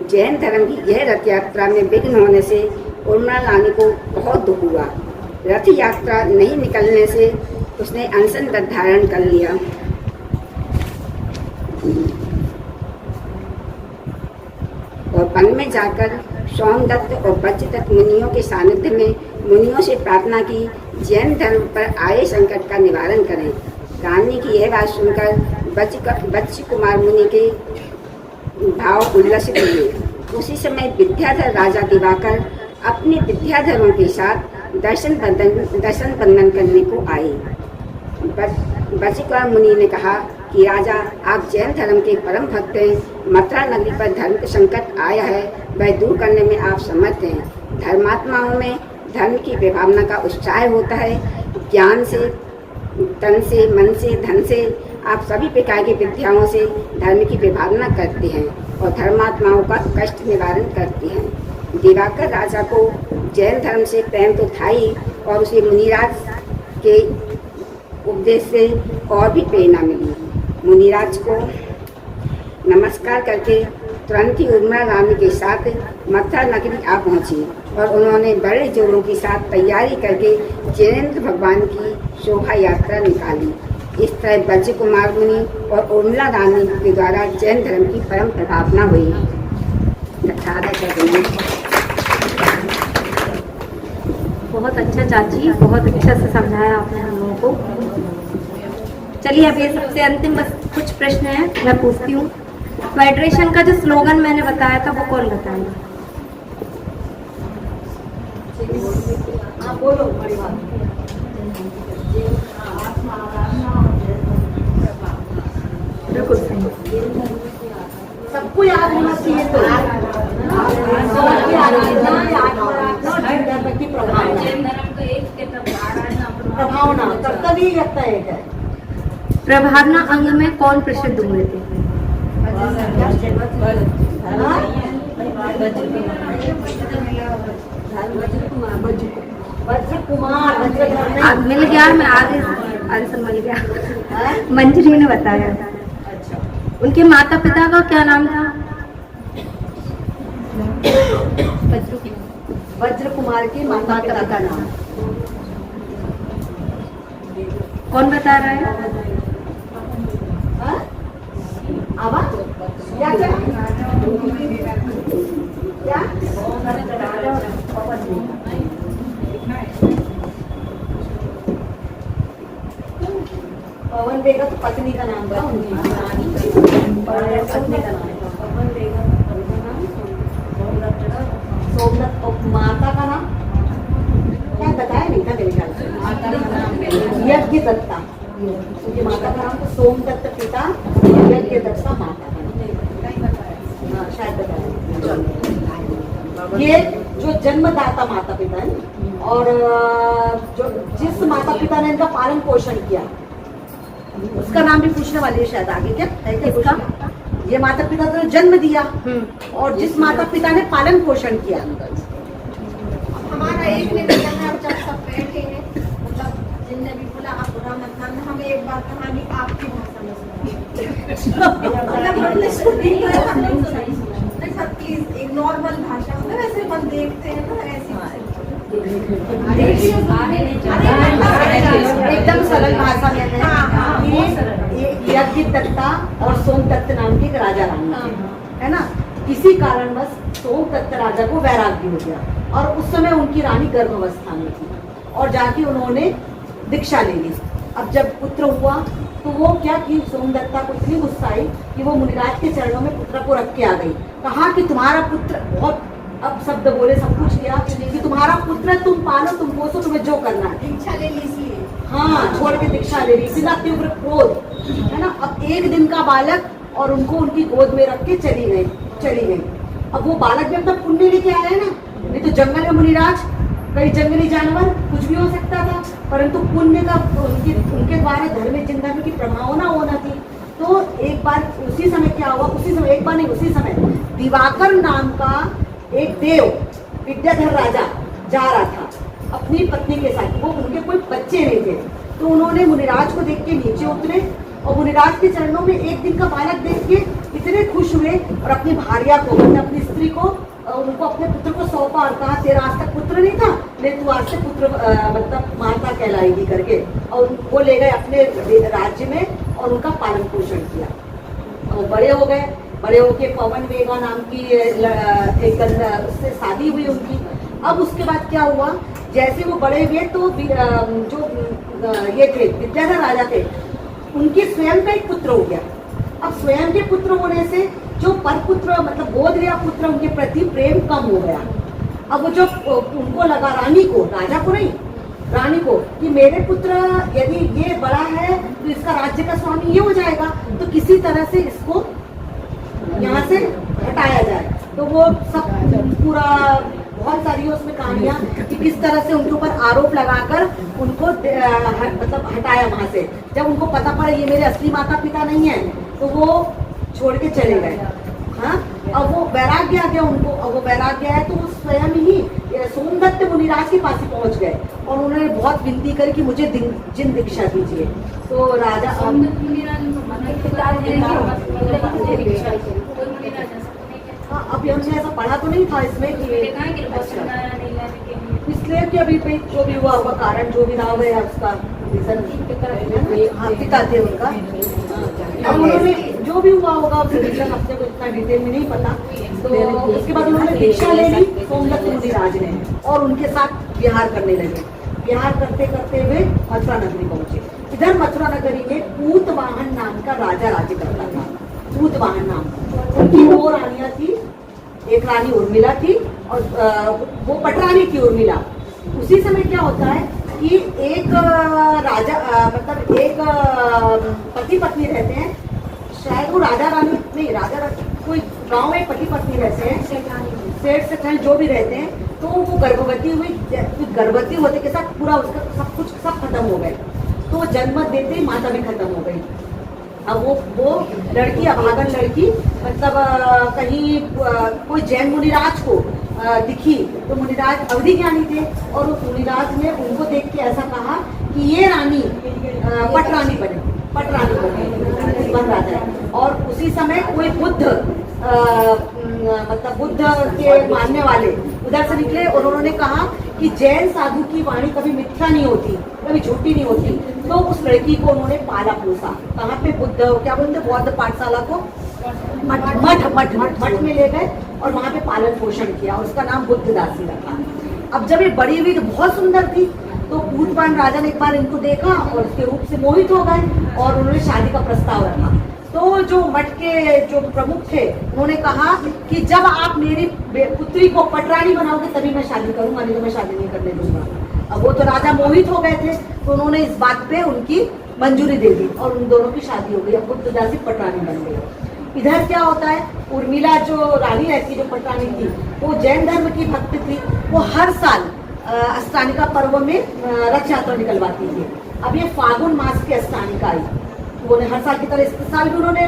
जैन धर्म की यह रथ यात्रा में विघ्न होने से उर्मिला रानी को बहुत दुख हुआ। रथ यात्रा नहीं निकलने से उसने अनशन व्रत धारण कर लिया। और वन में जाकर सोमदत्त और वज्रदत्त मुनियों के सानिध्य में मुनियों से प्रार्थना की, जैन धर्म पर आए संकट का निवारण करें। रानी की यह बात सुनकर वज्र कुमार मुनि के भाव उल्लसित हुए। उसी समय विद्याधर राजा दिवाकर अपने विद्याधरों के साथ दर्शन बंदन करने को आए। वज्र कुमार मुनि ने कहा कि राजा, आप जैन धर्म के परम भक्त हैं। मथुरा नगरी पर धर्म का संकट आया है, वह दूर करने में आप समर्थ हैं। धर्मात्माओं में धर्म की विभावना का उत्साह होता है। ज्ञान से, तन से, मन से, धन से, आप सभी प्रकार की विद्याओं से धर्म की विभावना करते हैं और धर्मात्माओं का कष्ट निवारण करते हैं। दिवाकर राजा को जैन धर्म से प्रेम तो था ही और उसे मुनिराज के उपदेश से और भी प्रेरणा मिली। मुनिराज को नमस्कार करके तुरंत ही उर्मिला रानी के साथ मथुरा नगरी आ पहुंची और उन्होंने बड़े जोरों के साथ तैयारी करके जैनेन्द्र भगवान की शोभा यात्रा निकाली। इस तरह वज्र कुमार मुनि और उर्मिला रानी के द्वारा जैन धर्म की परम प्रभावना हुई। बहुत अच्छा चाची, बहुत अच्छा से समझाया आपने हम लोगों को। चलिए अब ये सबसे अंतिम बस कुछ प्रश्न हैं, मैं पूछती हूँ। फेडरेशन का जो स्लोगन मैंने बताया था वो कौन बताएगा? बोलो बड़ी बात। बिल्कुल सही। सबको याद होना चाहिए। तो प्रभावना कर्तव्य ही लगता है। प्रभावना अंग में कौन प्रसिद्ध हुए थे? वज्र कुमार मिल गया, मैं आगे आंसर मिल गया। मंजरी ने बताया। उनके माता पिता का क्या नाम था? वज्र कुमार के माता पिता का नाम कौन बता रहा है? आवाज क्या क्या क्या पवन बेगा तो पत्नी का नाम था उनकी। पत्नी का नाम पवन बेगा, सोमदत्त और माता का नाम क्या बताया नहीं था मेरे ख्याल से। यज्ञ दत्ता। उनकी माता का नाम सोमदत्त पिता, यज्ञदत्ता माता। हाँ, शायद बताया। ये जो जन्मदाता माता पिता है और जो जिस माता पिता ने इनका पालन पोषण किया उसका नाम भी पूछने वाली है शायद आगे। क्या है क्या इसका? ये माता पिता तो जन्म दिया और जिस माता पिता ने पालन पोषण किया। हमारा एक निवेदन है, अब जब सब बैठे हैं, मतलब जिनने भी बोला आप बुरा मत मानना, हमें एक बार कहानी आपकी भाषा में सुनाइए। मतलब हमने सुनी है, नहीं सर प्लीज एक नॉर्मल भाषा में, वैसे अपन देखते हैं ना ऐसी एकदम सरल भाषा में है। ये यज्ञदत्ता और सोमदत्त नाम के एक राजा रानी थे, है ना। किसी कारणवश सोमदत्त राजा को वैराग्य हो गया और उस समय उनकी रानी गर्भावस्था में थी और जाके उन्होंने दीक्षा ले ली। अब जब पुत्र हुआ तो वो क्या कि सोमदत्ता को इतनी गुस्सा आई कि वो मुनिराज के चरणों में पुत्र को रख के आ गई। कहा कि तुम्हारा पुत्र, बहुत अब शब्द बोले, सब कुछ किया कि तुम्हारा पुत्र तुम पालो, तुम पोसो, तुम्हें जो करना है। दीक्षा ले ली इसलिए, हाँ, छोड़ के दीक्षा ले ली बिना तीव्र क्रोध, है ना। अब एक दिन का बालक और उनको उनकी गोद में रख के चली गई। अब वो बालक भी अपना पुण्य लेके आया है ना, नहीं तो जंगल में मुनिराज, कई जंगली जानवर, कुछ भी हो सकता था, परंतु पुण्य का उनके द्वारा धर्म जिंदगी की प्रभावना होना थी। तो एक बार उसी समय क्या हुआ, उसी समय, एक बार नहीं, उसी समय दिवाकर नाम का एक देव विद्याधर राजा जा रहा था अपनी पत्नी के साथ। वो उनके कोई बच्चे नहीं थे, तो उन्होंने मुनिराज को देख के नीचे उतरे और मुनिराज के चरणों में एक दिन का बालक देख के इतने खुश हुए और अपनी भार्या को, अपनी स्त्री को, उनको अपने पुत्र को सौंपा और कहा तेरा आज तक पुत्र नहीं था, ले तू आज से पुत्र मतलब माता कहलाएगी करके। और वो ले गए अपने राज्य में और उनका पालन पोषण किया। और बड़े हो गए, बड़े होके पवन वेगा नाम की एक उससे शादी हुई उनकी। अब उसके बाद क्या हुआ, जैसे वो बड़े हुए तो जो ये थे विद्याधर राजा थे, उनके स्वयं का एक पुत्र हो गया। अब स्वयं के पुत्र होने से जो परपुत्र मतलब गोद लिया पुत्र, उनके प्रति प्रेम कम हो गया। अब वो जो उनको लगा, रानी को, राजा को नहीं, रानी को, कि मेरे पुत्र यदि ये बड़ा है तो इसका राज्य का स्वामी ये हो जाएगा, तो किसी तरह से इसको यहाँ से हटाया जाए। तो वो सब पूरा बहुत सारी उसमें कहानियां कि किस तरह से उनके ऊपर आरोप लगाकर उनको मतलब हटाया वहां से। जब उनको पता पड़ा ये मेरे असली माता पिता नहीं है तो वो छोड़ के चले गए। हाँ, अब वो वैराग्य आ गया उनको। अब वो वैराग्य है तो वो स्वयं ही सोमदत्त मुनिराज के पास ही पहुंच गए और उन्होंने बहुत विनती करी कि मुझे जिन दीक्षा दीजिए। तो राजा हाँ, अभी हमने ऐसा पढ़ा तो नहीं था इसमें कि इसलिए कि अभी जो भी हुआ होगा कारण जो भी रहा हुआ उसका हाँ पिता थे उनका। अब उन्होंने जो भी हुआ होगा रीजन अपने को इतना डिटेल में नहीं पता। तो उसके बाद उन्होंने दीक्षा ले ली सोमदत्त मुनिराज ने और उनके साथ विहार करने लगे। विहार करते करते हुए मथुरा नगरी पहुंचे। इधर मथुरा नगरी में पूतवाहन नाम का राजा राज्य करता था। पूतवाहन नाम, उनकी दो रानियां थी, एक रानी उर्मिला थी और वो पटरानी थी उर्मिला। उसी समय क्या होता है कि एक राजा मतलब एक पति पत्नी रहते हैं, शायद वो राजा रानी नहीं, राजा रानी कोई गांव में पति पत्नी रहते हैं, सेठ सेठानी जो भी रहते हैं। तो वो गर्भवती हुई, गर्भवती होने के साथ पूरा उसका सब खत्म हो गए। तो वो जन्म देते ही माता भी खत्म हो गई। अब वो लड़की, अभागन लड़की, मतलब कहीं कोई जैन मुनिराज को दिखी तो मुनिराज अवधि ज्ञानी थे और उस मुनिराज ने उनको देख के ऐसा कहा कि ये रानी पटरानी बन राजा है। और उसी समय कोई बुद्ध मतलब बुद्ध के मानने वाले उधर से निकले और उन्होंने कहा कि जैन साधु की वाणी कभी मिथ्या नहीं होती, कभी झूठी नहीं होती। तो उस लड़की को उन्होंने पाला पोसा। कहाँ पे? बुद्ध क्या बोलते बौद्ध पाठशाला को मठ में ले गए और वहाँ पे पालन पोषण किया। उसका नाम बुद्धदासी रखा। अब जब ये बड़ी हुई तो बहुत सुंदर थी, तो पूतवाहन राजा ने एक बार इनको देखा और उसके रूप से मोहित हो गए और उन्होंने शादी का प्रस्ताव रखा। तो जो मठ के जो प्रमुख थे उन्होंने कहा कि जब आप मेरी पुत्री को पटरानी बनाओगे तभी मैं शादी करूंगा, नहीं तो मैं शादी नहीं करने दूंगा। अब वो तो राजा मोहित हो गए थे तो उन्होंने इस बात पे उनकी मंजूरी दे दी और उन दोनों की शादी हो गई। अब बुद्धदासी पटरानी बन गई। इधर क्या होता है, उर्मिला जो रानी रहती, जो पटरानी थी, वो जैन धर्म की भक्त थी। वो हर साल अष्टानिका पर्व में रथ यात्रा निकलवाती थी। अब ये फागुन मास की अष्टानिका आई, उन्होंने हर साल की तरह इस साल भी उन्होंने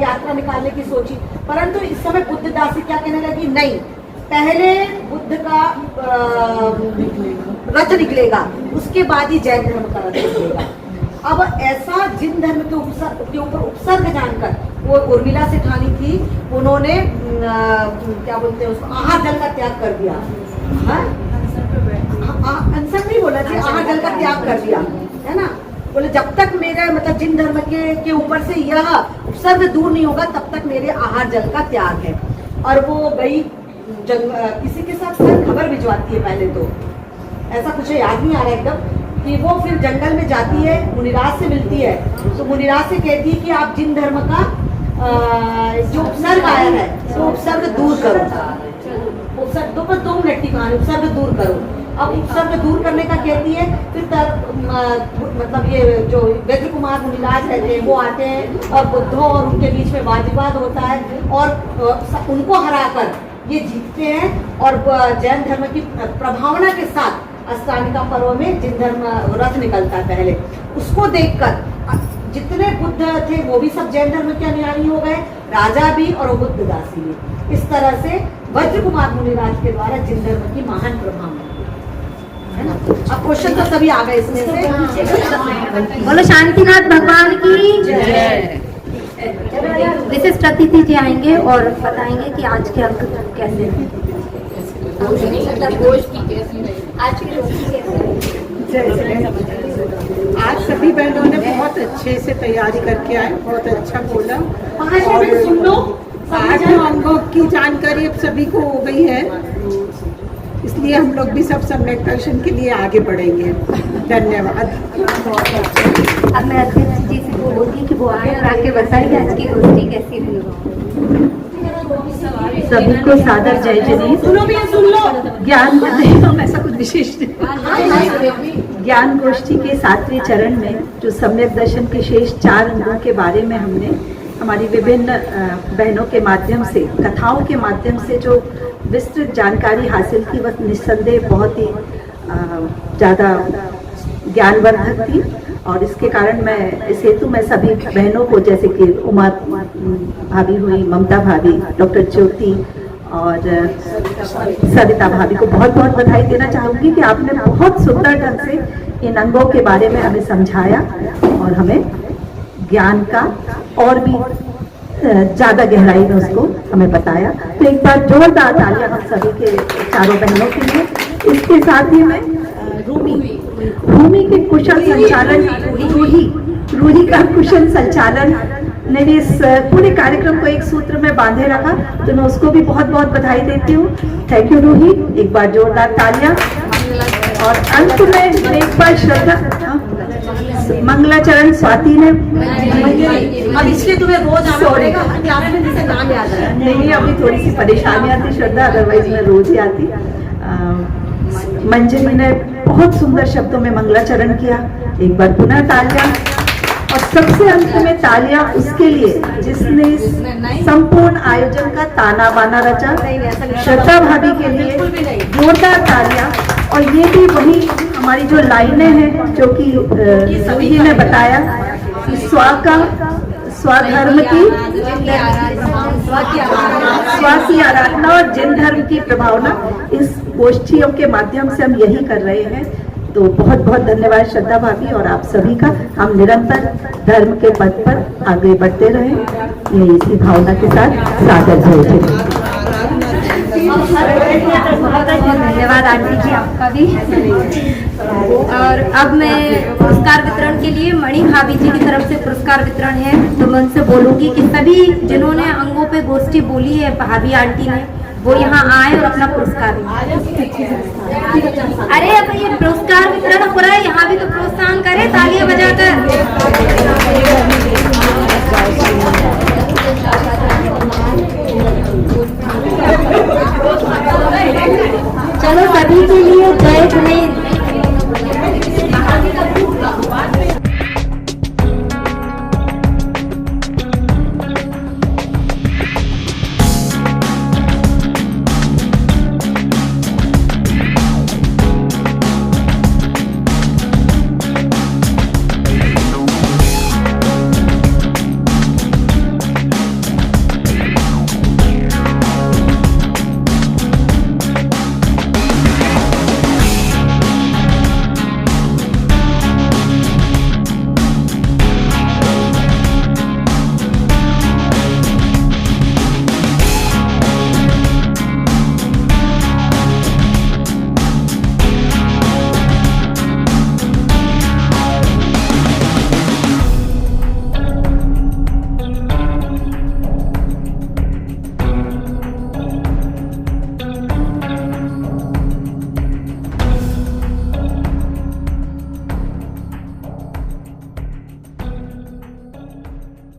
यात्रा निकालने की सोची, परंतु इस समय बुद्धदासी क्या कहने लगी, नहीं, पहले बुद्ध का रथ निकलेगा, उसके बाद ही जैन धर्म का रथ निकलेगा। अब ऐसा जिन धर्म के ऊपर उपसर्ग जानकर वो उर्मिला से ठानी थी, उन्होंने क्या बोलते हैं उसको, आहार जल का त्याग कर दिया। अनशन नहीं बोला जी, आहार जल का त्याग कर दिया, है ना। बोले जब तक मेरे मतलब जिन धर्म के ऊपर से यह उपसर्ग दूर नहीं होगा, तब तक मेरे आहार जल का त्याग है। और वो गई किसी के साथ खबर भिजवाती है, पहले तो ऐसा कुछ याद नहीं आ रहा एकदम, कि वो फिर जंगल में जाती है, मुनिराज से मिलती है, तो मुनिराज से कहती है कि आप जिन धर्म का जो उपसर्ग आया है, वो उपसर्ग दूर करो। उपसर्ग 2 मिनट की कहानी, उपसर्ग दूर करो। अब उपसर्ग दूर करने का कहती है, फिर मतलब ये जो वैद्य कुमार मुनिराज रहते हैं, वो आते हैं और बुद्धों और उनके बीच में वाद विवाद होता है, और उनको हराकर ये जीतते हैं, और जैन धर्म की प्रभावना के साथ अष्टानिका पर्व में जिन धर्म रथ निकलता है पहले, उसको देखकर जितने बुद्ध थे वो भी सब जैन धर्म के अनुयायी हो गए, राजा भी और बुद्धदासी भी। इस तरह से वज्र कुमार मुनिराज के द्वारा जिन धर्म की महान प्रभावना है ना। अब क्वेश्चन तो सभी आ गए इसमें से। बोलो शांतिनाथ भगवान की जय। विशिष्ट अतिथि जी आएंगे और बताएंगे कि आज के अंक कैसे हैं। आज सभी बहनों ने बहुत अच्छे से तैयारी करके आए, बहुत अच्छा बोला। और सुन लो, 8 अंगों की जानकारी अब सभी को हो गई है, इसलिए हम लोग भी सब सम्यक दर्शन के लिए आगे बढ़ेंगे। धन्यवाद। अब मैं अध्यक्ष जी से बोलूंगी कि वो आए और आके बताइए आज की गोष्ठी कैसी रही। सभी को सादर जय जय। सुन लो ज्ञान ऐसा कुछ विशेष ज्ञान गोष्ठी के 7वें चरण में जो सम्यक दर्शन के शेष 4 अंगों के बारे में हमने हमारी विभिन्न बहनों के माध्यम से, कथाओं के माध्यम से जो विस्तृत जानकारी हासिल की, वह निस्संदेह बहुत ही ज़्यादा ज्ञानवर्धक थी। और इसके कारण मैं इस हेतु मैं सभी बहनों को, जैसे कि उमा भाभी हुई, ममता भाभी, डॉक्टर ज्योति और सरिता भाभी को बहुत बहुत बधाई देना चाहूँगी कि आपने बहुत सुंदर ढंग से इन अंगों के बारे में हमें समझाया और हमें ज्ञान का और भी ज़्यादा गहराई में उसको हमें बताया। तो एक बार जोरदार तालियां हम सभी के चारों बहनों के लिए। इसके साथ ही मैं भूमि के कुशल संचालन, रूही का कुशल संचालन ने भी इस पूरे कार्यक्रम को एक सूत्र में बांधे रखा, तो मैं उसको भी बहुत बहुत बधाई देती हूँ। थैंक यू रूही, एक बार जोरदार तालियां। और अंत में एक बार श्रद्धा मंगलाचरण स्वाति ने, अब इसलिए तुम्हें रोज आना पड़ेगा, नाम याद है। नहीं, अभी थोड़ी सी परेशानियां थी श्रद्धा, अदरवाइज मैं रोज ही आती। मंजरी ने बहुत सुंदर शब्दों में मंगलाचरण किया, एक बार पुनः तालियां। और सबसे अंत में तालियां उसके लिए जिसने संपूर्ण आयोजन का ताना बाना रचा, श्रद्धा भाभी के लिए जोरदार तालियां। और ये भी वही हमारी जो लाइनें हैं जो कि रूही ने बताया कि स्वधर्म की स्वा की आराधना और जिन धर्म की प्रभावना, इस गोष्ठियों के माध्यम से हम यही कर रहे हैं। तो बहुत बहुत धन्यवाद श्रद्धा भाभी और आप सभी का। हम निरंतर धर्म के पथ पर आगे बढ़ते रहें, यही इसी भावना के साथ सादर जय। धन्यवाद आंटी जी, आपका भी। और अब मैं पुरस्कार वितरण के लिए मणि भाभी जी की तरफ से पुरस्कार वितरण है, तो मैं उनसे बोलूंगी कि सभी जिन्होंने अंगों पे गोष्ठी बोली है भाभी आंटी ने, वो यहाँ आए और अपना पुरस्कार अरे अब ये पुरस्कार वितरण हो रहा है, यहाँ भी तो प्रोत्साहन करें तालियां बजाकर।